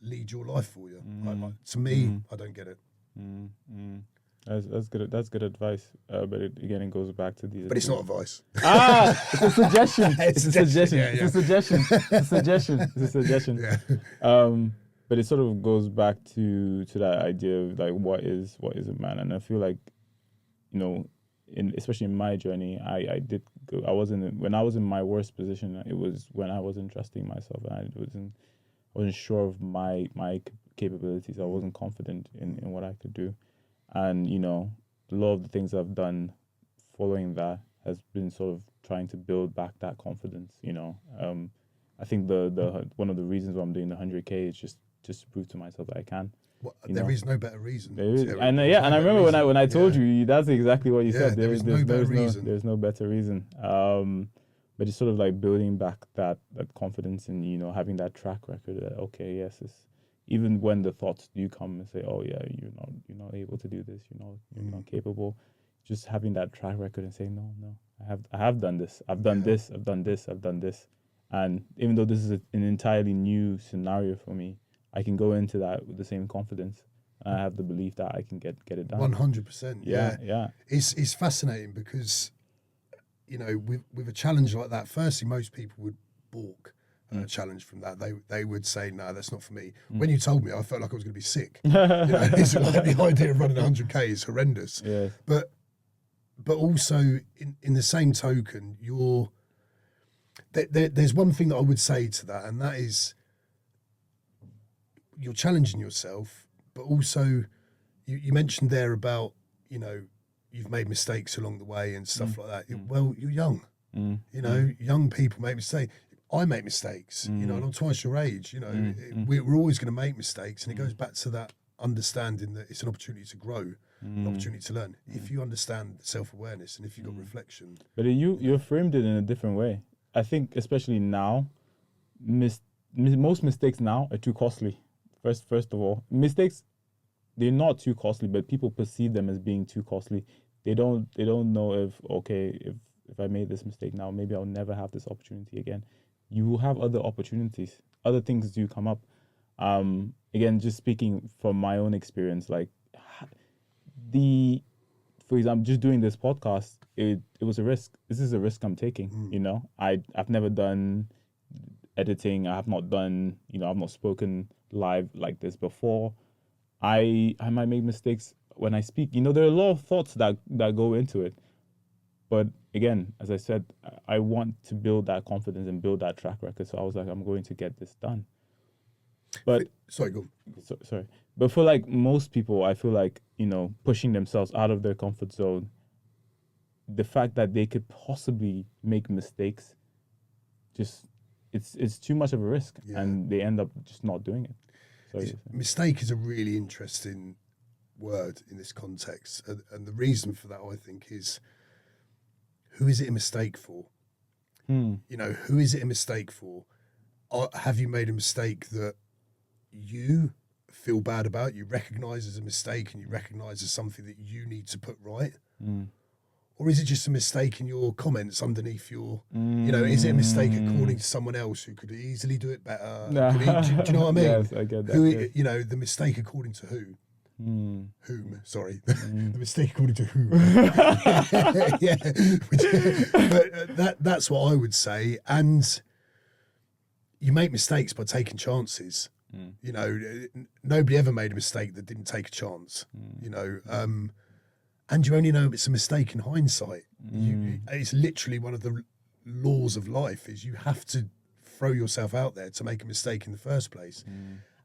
lead your life for you? To me, I don't get it. That's good. That's good advice. But it goes back to these. But it's not advice. It's a suggestion. It's a suggestion. Yeah, yeah. It's a suggestion. It's a suggestion. Yeah. But it sort of goes back to that idea of like what is a man, and I feel like, especially in my journey, I did go. When I was in my worst position. It was when I wasn't trusting myself, and I wasn't sure of my capabilities. I wasn't confident in what I could do, and a lot of the things I've done following that has been sort of trying to build back that confidence. I think the one of the reasons why I'm doing the 100K is just to prove to myself that I can. Well, there is no better reason. And I remember when I told you, that's exactly what you said. There's no better reason. There's no better reason. But it's sort of like building back that confidence and having that track record that even when the thoughts do come and say, oh yeah, you're not able to do this, you're not capable, just having that track record and saying no, I have done this, I've done this, I've done this, and even though this is an entirely new scenario for me, I can go into that with the same confidence. I have the belief that I can get it done. 100%. Yeah. It's fascinating because, with a challenge like that, firstly, most people would balk at a challenge from that. They would say, no, that's not for me. When you told me, I felt like I was going to be sick. It's like the idea of running 100K is horrendous. Yeah. But also, in the same token, there's one thing that I would say to that, and that is, you're challenging yourself, but also you mentioned there about, you've made mistakes along the way and stuff like that. Well, you're young, young people make mistakes. I make mistakes, and I'm twice your age, we're always going to make mistakes. And it goes back to that understanding that it's an opportunity to grow, an opportunity to learn. If you understand self-awareness and if you've got reflection. But you framed it in a different way. I think especially now, most mistakes now are too costly. First of all, mistakes, they're not too costly, but people perceive them as being too costly. They don't know if I made this mistake now, maybe I'll never have this opportunity again. You will have other opportunities. Other things do come up. Again, just speaking from my own experience, like for example, just doing this podcast, it was a risk. This is a risk I'm taking. I've never done editing. I have not done, I've not spoken live like this before. I might make mistakes when I speak. There are a lot of thoughts that go into it. But again, as I said, I want to build that confidence and build that track record. So I was like, I'm going to get this done. But Sorry, go on. sorry. But for like most people, I feel like, pushing themselves out of their comfort zone, the fact that they could possibly make mistakes, just it's too much of a risk, and they end up just not doing it. So mistake is a really interesting word in this context, and the reason for that, I think, is who is it a mistake for? Who is it a mistake for? Have you made a mistake that you feel bad about, you recognise as a mistake, and you recognise as something that you need to put right? Or is it just a mistake in your comments underneath your, is it a mistake according to someone else who could easily do it better? Do you know what I mean? Yes, I get that. The mistake according to who? Whom, sorry. The mistake according to whom. But that's what I would say. And you make mistakes by taking chances. Nobody ever made a mistake that didn't take a chance, and you only know it's a mistake in hindsight. It's literally one of the laws of life is you have to throw yourself out there to make a mistake in the first place.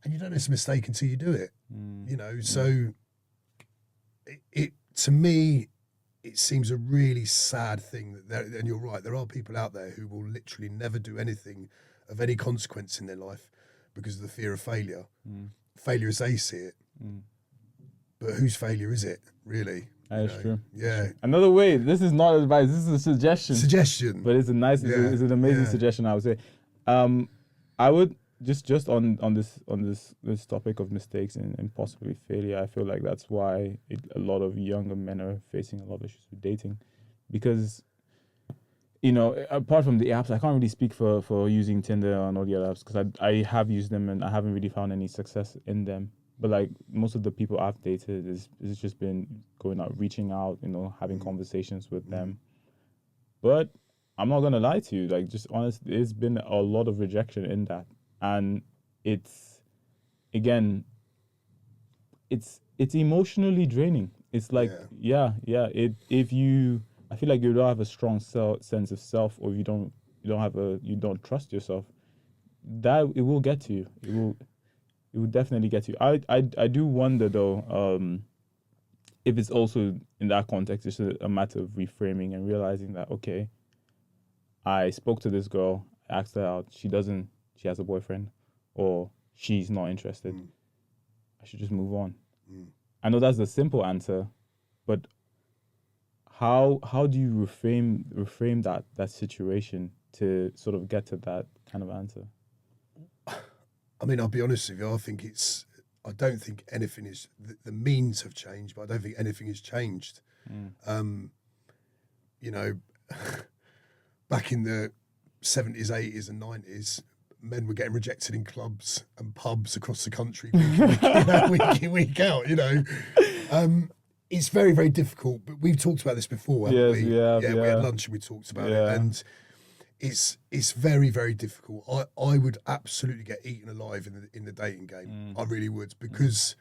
And you don't know it's a mistake until you do it, so it to me, it seems a really sad thing that and you're right, there are people out there who will literally never do anything of any consequence in their life because of the fear of failure. Failure as they see it. But whose failure is it, really? That is true. Yeah. Another way, this is not advice, this is a suggestion. But it's a nice, it's an amazing suggestion, I would say. I would just on this topic of mistakes and possibly failure, I feel like that's why a lot of younger men are facing a lot of issues with dating. Because, apart from the apps, I can't really speak for using Tinder and all the other apps because I have used them and I haven't really found any success in them. But like most of the people I've dated, it's just been going out, reaching out, having conversations with them. But I'm not gonna lie to you, like just honest, there's been a lot of rejection in that, and it's emotionally draining. It's like if you, I feel like you don't have a strong sense of self, or you don't trust yourself, that it will get to you. It would definitely get you. I do wonder though, if it's also in that context, it's a matter of reframing and realizing that, okay, I spoke to this girl, I asked her out, she has a boyfriend, or she's not interested. I should just move on. I know that's the simple answer, but how do you reframe that situation to sort of get to that kind of answer? I mean, I'll be honest with you. I don't think anything is. The means have changed, but I don't think anything has changed. Back in the 70s, 80s, and 90s, men were getting rejected in clubs and pubs across the country week in, week out. It's very, very difficult. But we've talked about this before, haven't we? Yeah. We had lunch and we talked about it, and it's very, very difficult. I would absolutely get eaten alive in the dating game. I really would, because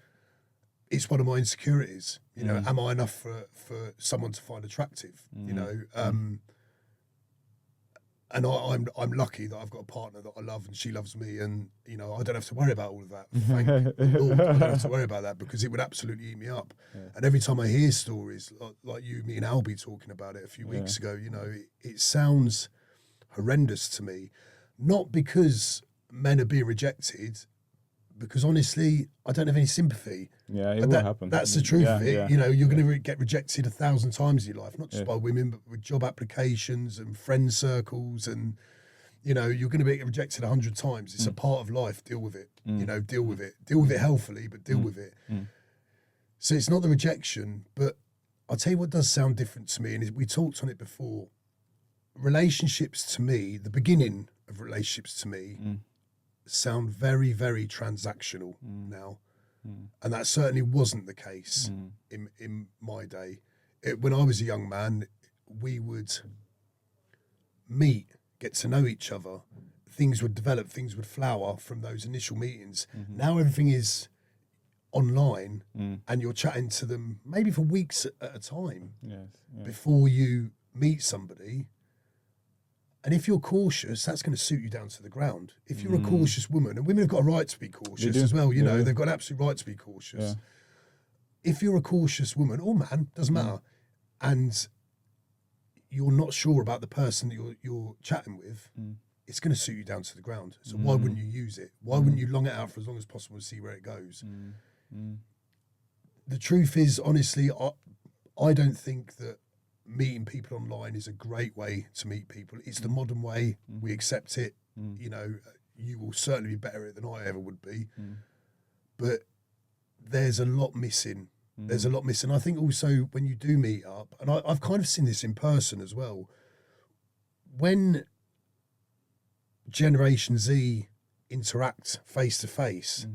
it's one of my insecurities. Am I enough for someone to find attractive? And I'm lucky that I've got a partner that I love and she loves me, and I don't have to worry about all of that. Thank the Lord, I don't have to worry about that, because it would absolutely eat me up. And every time I hear stories like me and Albie talking about it a few weeks ago, it sounds horrendous to me, not because men are being rejected, because honestly, I don't have any sympathy. Yeah, it will happen. That's the truth of it. You're going to get rejected 1,000 times in your life, not just by women, but with job applications and friend circles, and you're going to be rejected 100 times. It's a part of life. Deal with it. Deal with it. Deal with it healthily, but deal with it. So it's not the rejection, but I'll tell you what does sound different to me, and we talked on it before. Relationships to me, the beginning of relationships to me, sound very, very transactional now. And that certainly wasn't the case in my day. When I was a young man, we would meet, get to know each other, things would develop, things would flower from those initial meetings. Now everything is online, and you're chatting to them maybe for weeks at a time before you meet somebody, and if you're cautious, that's going to suit you down to the ground. If you're a cautious woman, and women have got a right to be cautious as well, you know, they've got an absolute right to be cautious. Yeah. If you're a cautious woman, or man, doesn't matter, and you're not sure about the person that you're chatting with, it's going to suit you down to the ground. So why wouldn't you use it? Why wouldn't you long it out for as long as possible and see where it goes? The truth is, honestly, I don't think that meeting people online is a great way to meet people. It's the modern way. We accept it. You know, you will certainly be better at it than I ever would be. But there's a lot missing. There's a lot missing. I think also when you do meet up, and I've kind of seen this in person as well, when Generation Z interact face to face,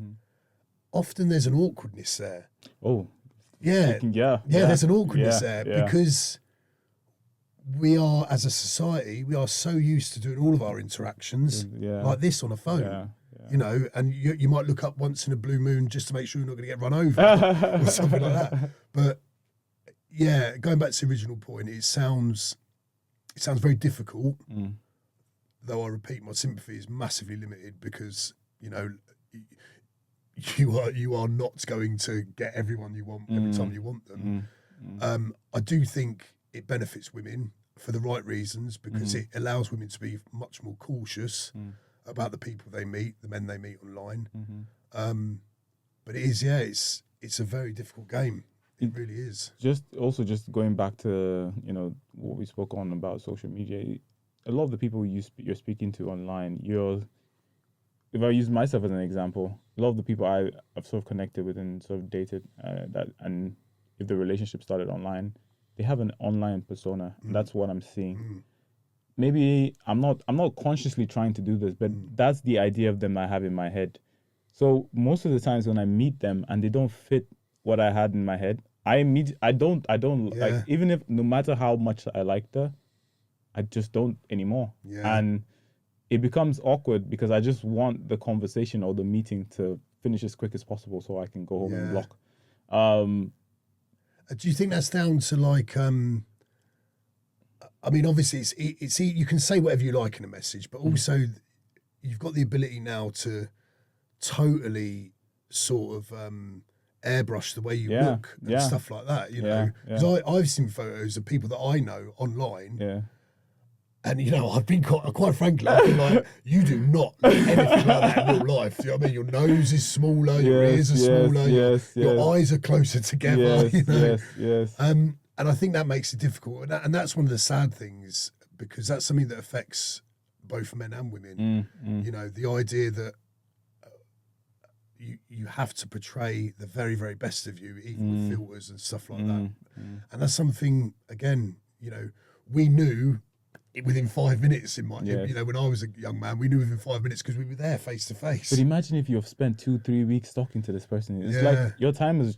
often there's an awkwardness there. Oh, yeah. There's an awkwardness there because we are, as a society, we are so used to doing all of our interactions like this on a phone. You know, and you might look up once in a blue moon just to make sure you're not going to get run over or something like that. But yeah, going back to the original point, it sounds very difficult. Though I repeat, my sympathy is massively limited because, you know, you are not going to get everyone you want every time you want them. I do think it benefits women for the right reasons because it allows women to be much more cautious about the people they meet, the men they meet online. But it is, it's a very difficult game. It really is. Just going back to, you know, what we spoke on about social media, a lot of the people you're speaking to online, if I use myself as an example, a lot of the people I've sort of connected with and sort of dated, and if the relationship started online, they have an online persona. That's what I'm seeing. Maybe I'm not consciously trying to do this, but that's the idea of them I have in my head. So most of the times when I meet them and they don't fit what I had in my head, I don't like, even if no matter how much I liked her, I just don't anymore. And it becomes awkward because I just want the conversation or the meeting to finish as quick as possible so I can go home and block. Do you think that's down to like, I mean, obviously it's you can say whatever you like in a message, but also you've got the ability now to totally sort of airbrush the way you look and stuff like that, you know? Because I've seen photos of people that I know online. And, you know, I've been quite frankly, I've been like, you do not look anything like that in real life. You know what I mean? Your nose is smaller, your ears are smaller, your eyes are closer together, you know? And I think that makes it difficult. And that's one of the sad things, because that's something that affects both men and women. You know, the idea that you have to portray the very, very best of you, even with filters and stuff like that. And that's something, again, you know, we knew within 5 minutes you know, when I was a young man, we knew within 5 minutes because we were there face to face. But imagine if you've spent 2-3 weeks talking to this person. It's like your time has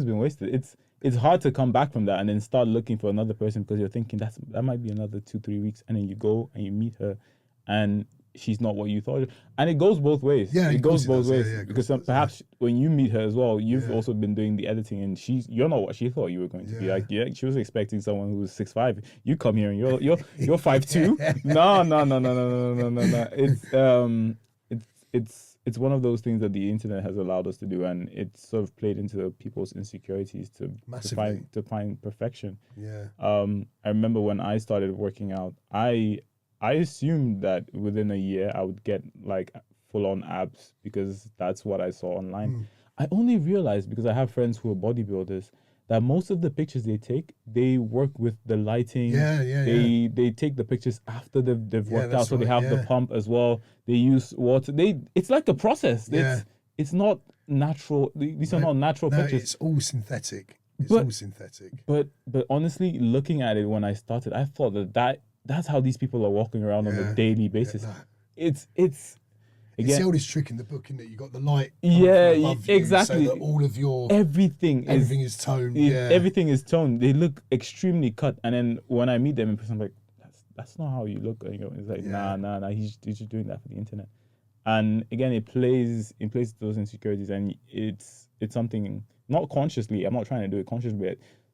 been wasted. It's hard to come back from that and then start looking for another person because you're thinking that might be another 2-3 weeks, and then you go and you meet her and she's not what you thought. And it goes both ways. It goes both ways. Because perhaps when you meet her as well, you've also been doing the editing, and you're not what she thought you were going to be. Like, she was expecting someone who was 6'5". You come here and you're 5'2". No. It's one of those things that the internet has allowed us to do, and it's sort of played into people's insecurities to find perfection. I remember when I started working out, I assumed that within a year I would get like full-on abs because that's what I saw online. I only realized, because I have friends who are bodybuilders, that most of the pictures they take, they work with the lighting. They take the pictures after they've worked out, so they have the pump as well. They use water. It's like a process. It's not natural. These are not natural pictures. It's all synthetic. All synthetic. But honestly, looking at it when I started, I thought that's how these people are walking around on a daily basis. It's again, it's the oldest trick in the book, isn't it? You got the light above exactly. You, so that all of your everything is toned. Everything is toned. They look extremely cut, and then when I meet them in person, I'm like, that's not how you look. You know, it's like nah. He's just doing that for the internet. And again, it plays those insecurities, and it's something not consciously. I'm not trying to do it consciously, but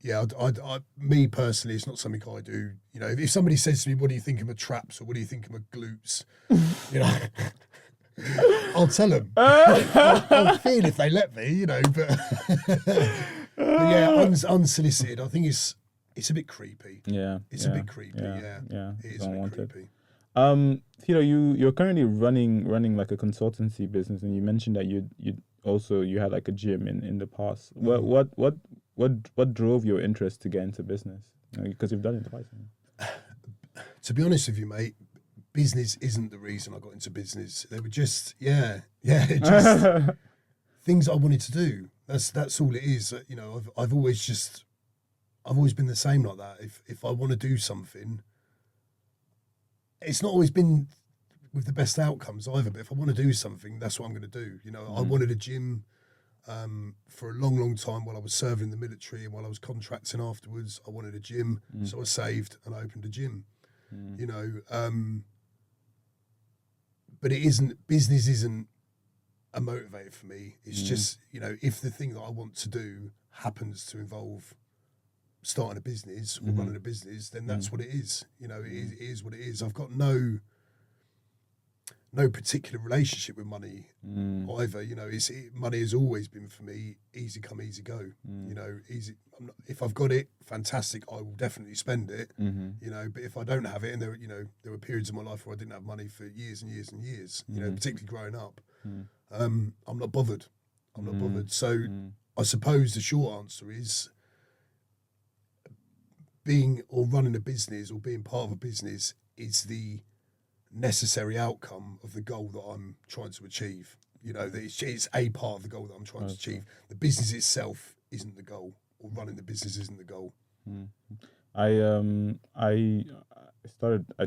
yeah, me personally, it's not something I do. You know, if somebody says to me, "What do you think of my traps?" or "What do you think of my glutes?" you know, I'll tell them. I'll feel if they let me, you know. But yeah, unsolicited. I think it's a bit creepy. Yeah, It's a bit creepy. Yeah, it is a bit creepy. You're currently running like a consultancy business, and you mentioned that you also you had like a gym in the past. What drove your interest to get into business? Because you've done it twice. To be honest with you, mate, business isn't the reason I got into business. They were just just things I wanted to do. That's all it is. You know, I've always been the same like that. If I want to do something, it's not always been with the best outcomes either. But if I want to do something, that's what I'm going to do. You know, I wanted a gym for a long time while I was serving in the military and while I was contracting afterwards. I wanted a gym, so I saved and I opened a gym. You know, but business isn't a motivator for me. It's just, you know, if the thing that I want to do happens to involve starting a business or running a business, then that's what it is. You know, it is what it is. I've got no particular relationship with money either. You know, money has always been for me easy come, easy go. You know, easy. If I've got it, fantastic. I will definitely spend it. You know, but if I don't have it, and there were periods in my life where I didn't have money for years and years and years. You know, particularly growing up, I'm not bothered. I'm not bothered. So I suppose the short answer is being or running a business or being part of a business is the necessary outcome of the goal that I'm trying to achieve. You know, that it's a part of the goal that I'm trying to achieve. The business itself isn't the goal, or running the business isn't the goal. I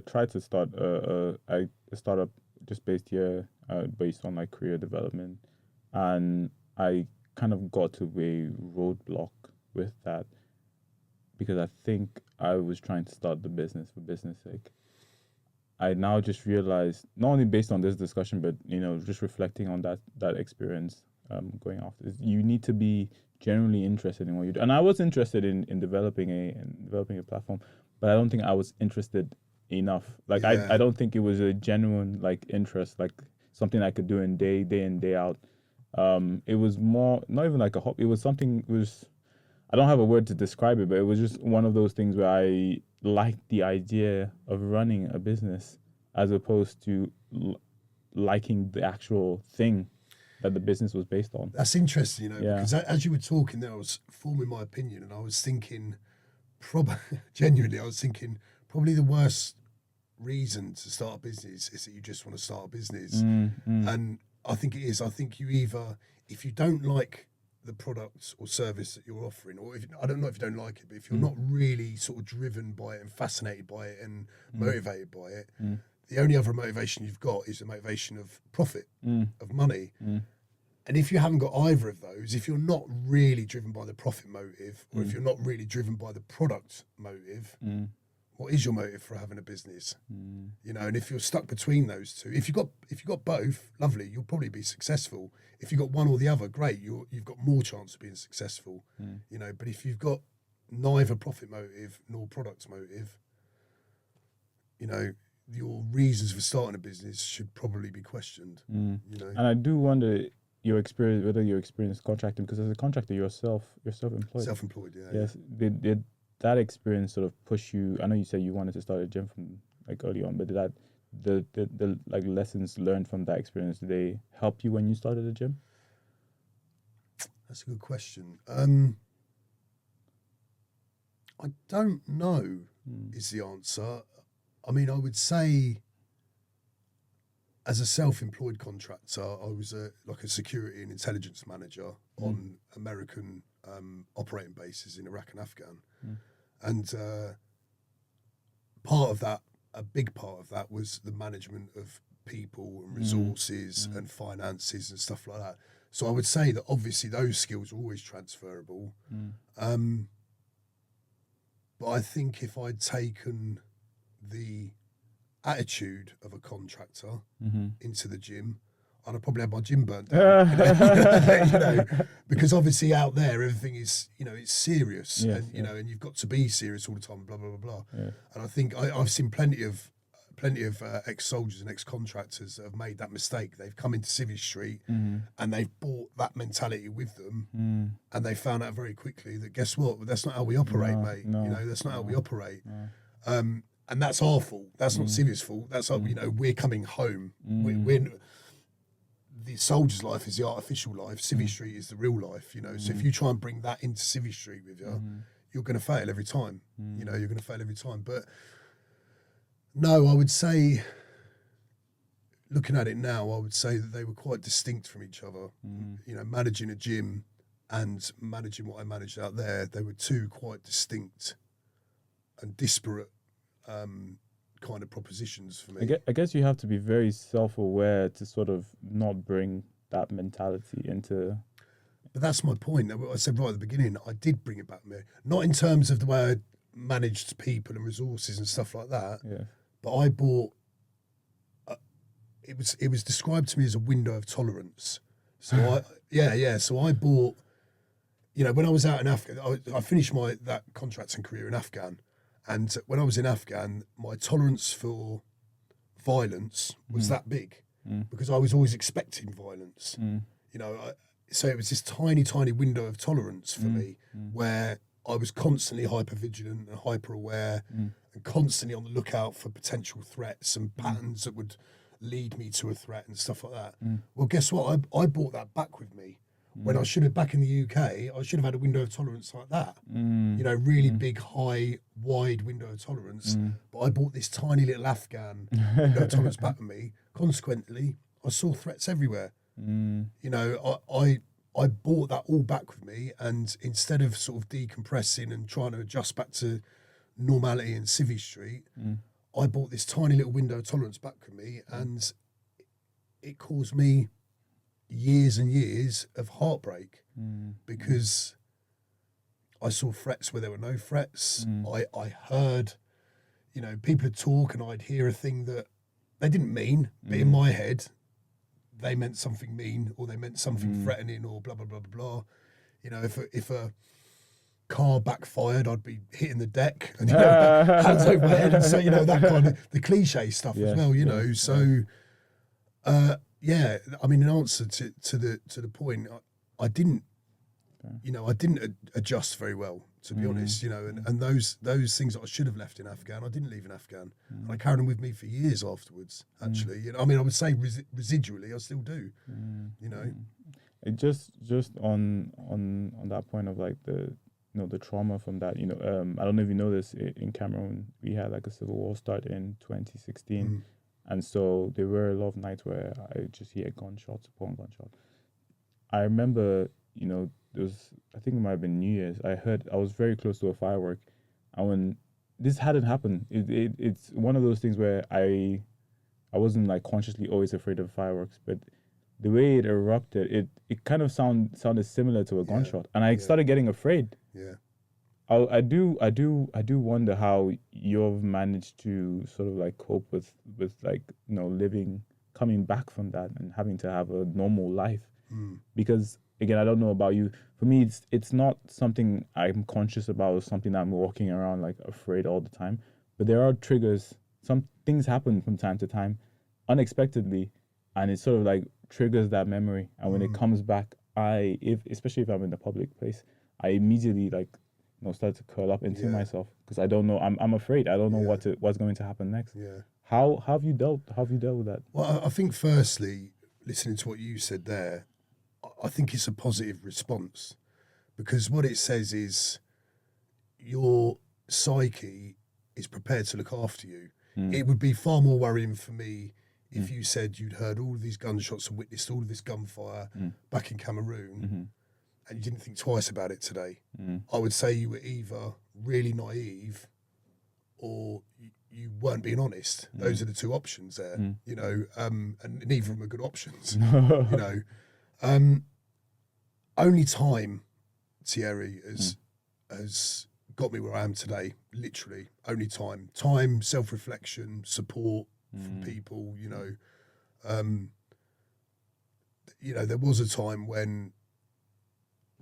tried to start a startup just based here, based on like career development, and I kind of got to a roadblock with that because I think I was trying to start the business for business sake. I now just realized, not only based on this discussion, but you know, just reflecting on that experience, going after this, you need to be genuinely interested in what you do. And I was interested in developing a platform, but I don't think I was interested enough. Like I don't think it was a genuine like interest, like something I could do in day in, day out. It was more not even like a hobby. It was something. It was, I don't have a word to describe it, but it was just one of those things where I liked the idea of running a business as opposed to liking the actual thing that the business was based on. That's interesting, you know, because as you were talking there, I was forming my opinion, and I was thinking, genuinely, probably the worst reason to start a business is that you just want to start a business. And I think it is. I think you either, if you don't like the product or service that you're offering, or I don't know if you don't like it, but if you're not really sort of driven by it and fascinated by it and motivated by it, the only other motivation you've got is the motivation of profit, of money. And if you haven't got either of those, if you're not really driven by the profit motive, or if you're not really driven by the product motive, what is your motive for having a business? You know, and if you're stuck between those two, if you've got both, lovely, you'll probably be successful. If you've got one or the other, great, you've got more chance of being successful. You know, but if you've got neither profit motive nor product motive, you know, your reasons for starting a business should probably be questioned. You know, and I do wonder whether your experience contracting, because as a contractor you're self-employed. Self-employed, yeah. Yes, did that experience sort of push you? I know you said you wanted to start a gym from like early on, but did that the like lessons learned from that experience, did they help you when you started the gym? That's a good question. I don't know is the answer. I mean, I would say as a self-employed contractor, I was a security and intelligence manager on American operating bases in Iraq and Afghan. And a big part of that was the management of people and resources and finances and stuff like that. So I would say that obviously those skills are always transferable. But I think if I'd taken the attitude of a contractor into the gym, I'd have probably had my gym burnt down. You know, because obviously out there everything is, you know, it's serious, Yes, and you know, and you've got to be serious all the time. Blah blah blah blah. Yeah. And I think I've seen plenty of ex-soldiers and ex-contractors that have made that mistake. They've come into Civvy Street and they've bought that mentality with them, and they found out very quickly that, guess what? That's not how we operate, mate. No, you know, that's not how we operate. And that's our fault. That's not Civvy's fault. That's our, you know, we're coming home. We're the soldier's life is the artificial life. Civvy Street is the real life. You know, so if you try and bring that into Civvy Street with you, you're going to fail every time. You know, you're going to fail every time. But no, I would say, looking at it now, I would say that they were quite distinct from each other. You know, managing a gym and managing what I managed out there, they were two quite distinct and disparate kind of propositions for me. I guess you have to be very self-aware to sort of not bring that mentality into... But that's my point. I said right at the beginning, I did bring it back there. Not in terms of the way I managed people and resources and stuff like that, Yeah. but I bought... it was described to me as a window of tolerance. So so I bought... You know, when I was out in Afghan, I finished that contracting career in Afghan. And when I was in Afghan, my tolerance for violence was that big because I was always expecting violence. You know, so it was this tiny, tiny window of tolerance for me where I was constantly hyper vigilant and hyper aware and constantly on the lookout for potential threats and patterns that would lead me to a threat and stuff like that. Well, guess what? I brought that back with me. When I should have, back in the UK, I should have had a window of tolerance like that. You know, really big, high, wide window of tolerance. But I bought this tiny little Afghan window of tolerance back with me. Consequently, I saw threats everywhere. You know, I bought that all back with me, and instead of sort of decompressing and trying to adjust back to normality in Civvy Street, I bought this tiny little window of tolerance back with me, and it caused me years and years of heartbreak because I saw threats where there were no threats. I heard, you know, people would talk and I'd hear a thing that they didn't mean, but in my head, they meant something mean or they meant something threatening or blah, blah, blah, blah, blah. You know, if a car backfired, I'd be hitting the deck and, you know, hands over my head and so, you know, that kind of, the cliche stuff as well, you know. So, yeah, I mean, in answer to the point, I didn't, you know, I didn't adjust very well, to be honest, you know, and those things that I should have left in Afghan, I didn't leave in Afghan. And I carried them with me for years afterwards, actually. You know, I mean, I would say residually, I still do, you know. It just on that point of like the, you know, the trauma from that, you know, I don't know if you know this, in Cameroon, we had like a civil war start in 2016. And so there were a lot of nights where I just hear gunshots upon gunshots. I remember, you know, I think it might have been New Year's. I was very close to a firework. And when this hadn't happened, it's one of those things where I wasn't like consciously always afraid of fireworks, but the way it erupted, it kind of sounded similar to a gunshot. And I started getting afraid. Yeah. I do wonder how you've managed to sort of like cope with like, you know, coming back from that and having to have a normal life. Because again, I don't know about you. For me, it's not something I'm conscious about or something that I'm walking around like afraid all the time. But there are triggers. Some things happen from time to time, unexpectedly, and it sort of like triggers that memory. And when it comes back, especially if I'm in a public place, I immediately like, you know, start to curl up into myself because I don't know. I'm afraid. I don't know what's going to happen next. Yeah. How have you dealt with that? Well, I think firstly, listening to what you said there, I think it's a positive response because what it says is your psyche is prepared to look after you. It would be far more worrying for me if you said you'd heard all of these gunshots and witnessed all of this gunfire back in Cameroon and you didn't think twice about it today. I would say you were either really naive or you weren't being honest. Those are the two options there, you know, and neither of them are good options, you know. Only time, Thierry, has got me where I am today, literally. Only time. Time, self-reflection, support from people, you know. you know, there was a time when,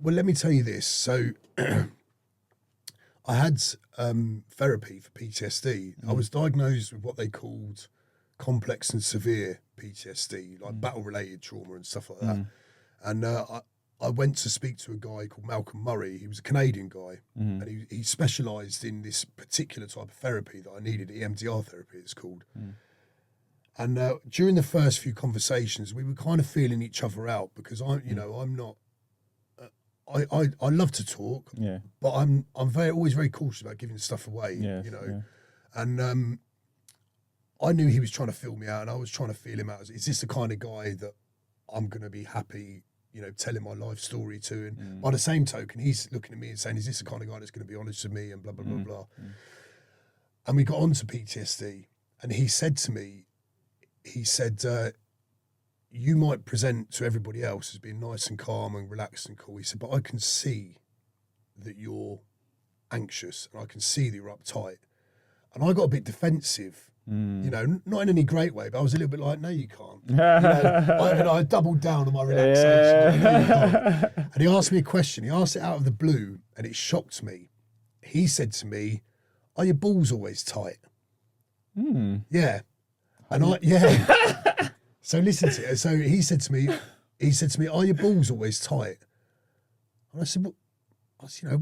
well, let me tell you this. So I had therapy for PTSD. I was diagnosed with what they called complex and severe PTSD, like battle-related trauma and stuff like that. And I went to speak to a guy called Malcolm Murray. He was a Canadian guy, and he specialised in this particular type of therapy that I needed, EMDR therapy it's called. And during the first few conversations, we were kind of feeling each other out because I'm not. I love to talk, but I'm always very cautious about giving stuff away, And I knew he was trying to feel me out, and I was trying to feel him out. Is this the kind of guy that I'm going to be happy, telling my life story to? And by the same token, he's looking at me and saying, is this the kind of guy that's going to be honest with me and blah, blah, blah, blah. And we got on to PTSD, and he said to me, you might present to everybody else as being nice and calm and relaxed and cool. He said, but I can see that you're anxious, and I can see that you're uptight. And I got a bit defensive. Not in any great way, but I was a little bit like, no, you can't. I doubled down on my relaxation. No, you can't. And he asked me a question. He asked it out of the blue, and it shocked me. He said to me, are your balls always tight? Yeah. And So listen to it. So he said to me, are your balls always tight? And I said,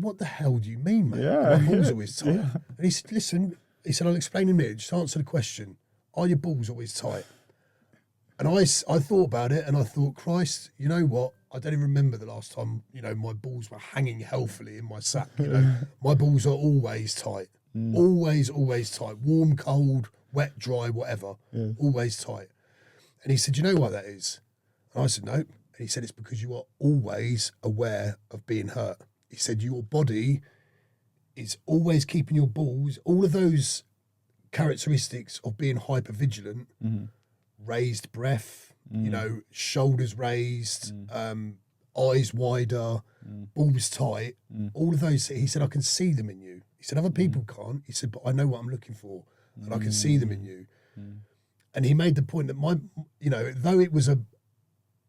what the hell do you mean, mate? My balls always tight. And he said, listen, I'll explain in a minute. Just answer the question. Are your balls always tight? And I thought about it, and I thought, Christ, you know what? I don't even remember the last time, my balls were hanging healthily in my sack. My balls are always tight. Always, always tight. Warm, cold, wet, dry, whatever. Always tight. And he said, you know why that is? And I said, no. And he said, it's because you are always aware of being hurt. He said, your body is always keeping your balls, all of those characteristics of being hypervigilant, raised breath, shoulders raised, eyes wider, balls tight, all of those. He said, I can see them in you. He said, other people can't. He said, but I know what I'm looking for, and I can see them in you. And he made the point that though it was a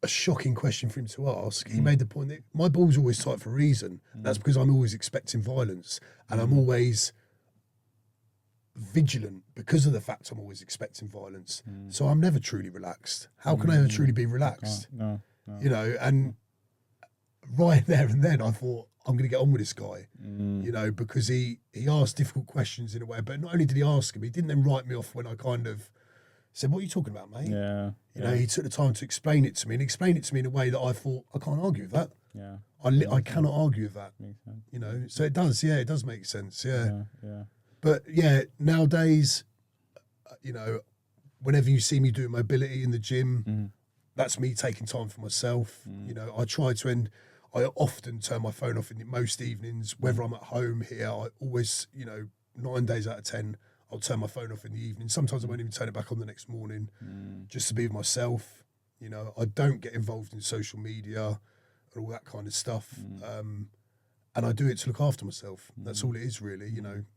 shocking question for him to ask, he made the point that my balls are always tight for a reason. That's because I'm always expecting violence, and I'm always vigilant because of the fact I'm always expecting violence. So I'm never truly relaxed. How can I ever truly be relaxed? No. And right there and then I thought, I'm going to get on with this guy, because he asked difficult questions in a way, but not only did he ask him, he didn't then write me off when I kind of said, what are you talking about, mate? He took the time to explain it to me, and explain it to me in a way that I thought, I can't argue with that. I cannot argue with that. Makes sense. So it does make sense. But nowadays, whenever you see me doing mobility in the gym, that's me taking time for myself. I often turn my phone off in most evenings, whether I'm at home here. I always, 9 days out of 10, I'll turn my phone off in the evening. Sometimes I won't even turn it back on the next morning, just to be with myself. I don't get involved in social media and all that kind of stuff. And I do it to look after myself. That's all it is, really.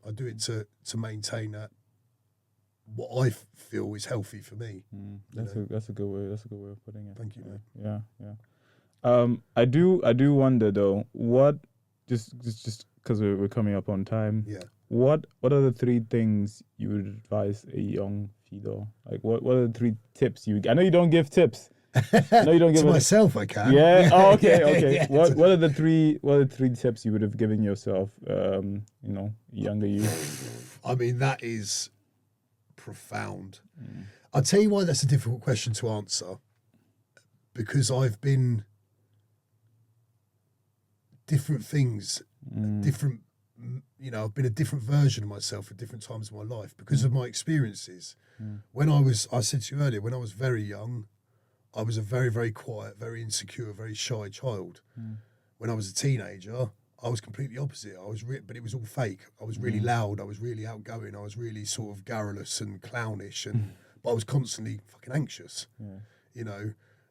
I do it to maintain that what I feel is healthy for me. That's a good way. That's a good way of putting it. Thank you, mate. Yeah. I do wonder though. What just because we're coming up on time. Yeah. What are the 3 things you would advise a young Fedor? Like what are the 3 tips you? I know you don't give tips. No, you don't give to myself. I can. Yeah. Oh, okay. Yeah. What are the 3 tips you would have given yourself? Younger you. I mean, that is profound. I'll tell you why that's a difficult question to answer. Because I've been different things, different. I've been a different version of myself at different times of my life because of my experiences. I said to you earlier, when I was very young, I was a very, very quiet, very insecure, very shy child. When I was a teenager, I was completely opposite. But it was all fake. I was really loud. I was really outgoing. I was really sort of garrulous and clownish, but I was constantly fucking anxious.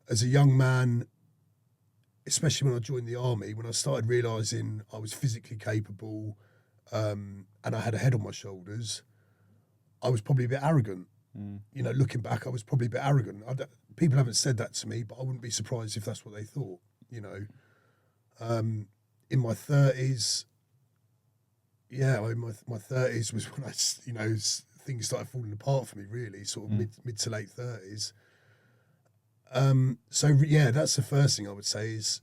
As a young man, especially when I joined the army, when I started realising I was physically capable, and I had a head on my shoulders, I was probably a bit arrogant. Looking back, I was probably a bit arrogant. people haven't said that to me, but I wouldn't be surprised if that's what they thought. You know, in my 30s, in my 30s was when things started falling apart for me. Really, sort of mid to late 30s. That's the first thing I would say is,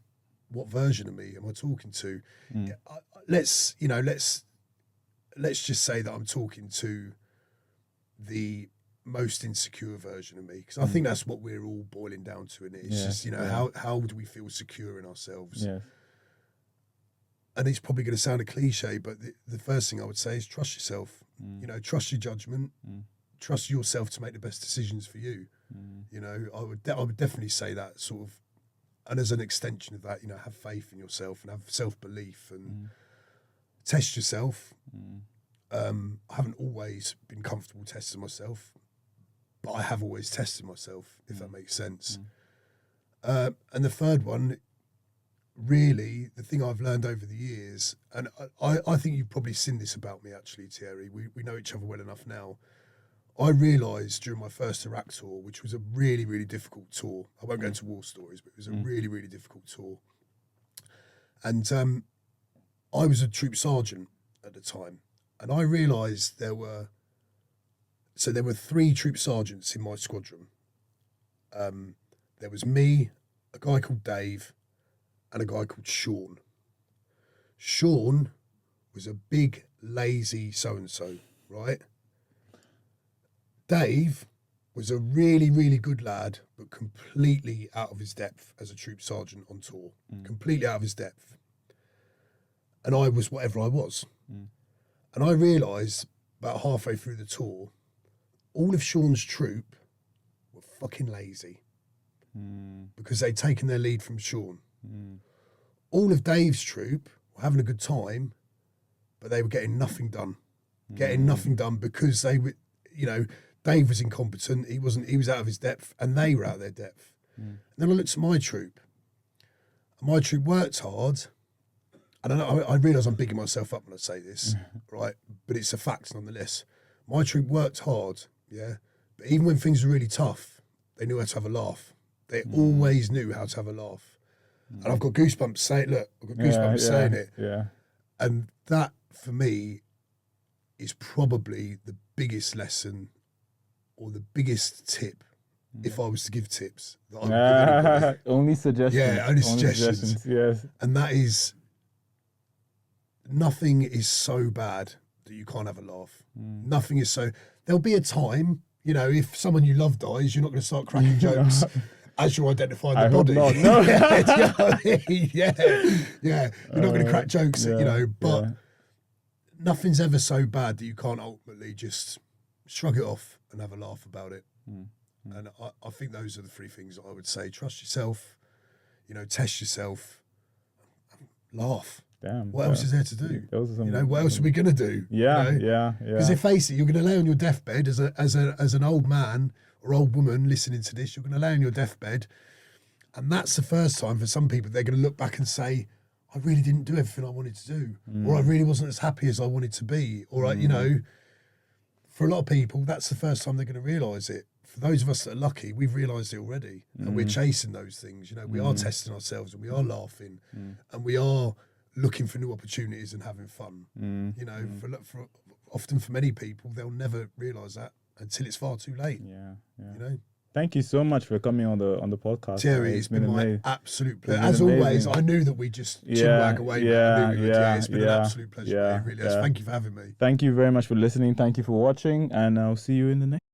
what version of me am I talking to? Yeah, let's just say that I'm talking to the most insecure version of me, because I think that's what we're all boiling down to, and it's just how do we feel secure in ourselves? Yeah. And it's probably going to sound a cliche, but the first thing I would say is trust yourself. You know, trust your judgment, trust yourself to make the best decisions for you. You know, I would definitely say that sort of, and as an extension of that, you know, have faith in yourself and have self-belief and test yourself. I haven't always been comfortable testing myself, but I have always tested myself, if that makes sense. And the third one, really, the thing I've learned over the years, and I think you've probably seen this about me, actually, Thierry. We know each other well enough now. I realised during my first Iraq tour, which was a really, really difficult tour. I won't go into war stories, but it was a really, really difficult tour. And I was a troop sergeant at the time. And I realised there were 3 troop sergeants in my squadron. There was me, a guy called Dave, and a guy called Sean. Sean was a big, lazy so-and-so, right? Dave was a really, really good lad, but completely out of his depth as a troop sergeant on tour. Completely out of his depth. And I was whatever I was. And I realised about halfway through the tour, all of Sean's troop were fucking lazy because they'd taken their lead from Sean. All of Dave's troop were having a good time, but they were getting nothing done. Getting nothing done because they were, you know, Dave was incompetent. He was out of his depth, and they were out of their depth. And then I looked at my troop. And my troop worked hard. And I realise I'm bigging myself up when I say this, right? But it's a fact nonetheless. My troop worked hard, yeah? But even when things were really tough, they knew how to have a laugh. They always knew how to have a laugh. And I've got goosebumps saying it. Yeah. And that, for me, is probably the biggest lesson or the biggest tip, if I was to give tips, that I would give anybody. Only suggestions. Yeah, only suggestions. Yes. And that is, nothing is so bad that you can't have a laugh. Nothing is so... There'll be a time, you know, if someone you love dies, you're not going to start cracking jokes as you're identifying the body. Hope not. No. Yeah. You're not going to crack jokes, you know, but nothing's ever so bad that you can't ultimately just shrug it off and have a laugh about it. And I think those are the 3 things that I would say. Trust yourself, you know, test yourself, laugh. Damn. What else is there to do? Those are some, you know, what else are we going to do? Yeah, you know? Because face it, you're going to lay on your deathbed as an old man or old woman listening to this. You're going to lay on your deathbed, and that's the first time for some people they're going to look back and say, "I really didn't do everything I wanted to do, or I really wasn't as happy as I wanted to be," or you know, for a lot of people, that's the first time they're going to realise it. For those of us that are lucky, we've realised it already, and we're chasing those things. You know, we are testing ourselves, and we are laughing, and we are looking for new opportunities and having fun. You know, for often for many people, they'll never realise that until it's far too late. Yeah. You know. Thank you so much for coming on the podcast. Thierry, it's been my absolute pleasure. As always, I knew that we just chinwag away. It's been an absolute pleasure. It really is. Thank you for having me. Thank you very much for listening. Thank you for watching, and I'll see you in the next.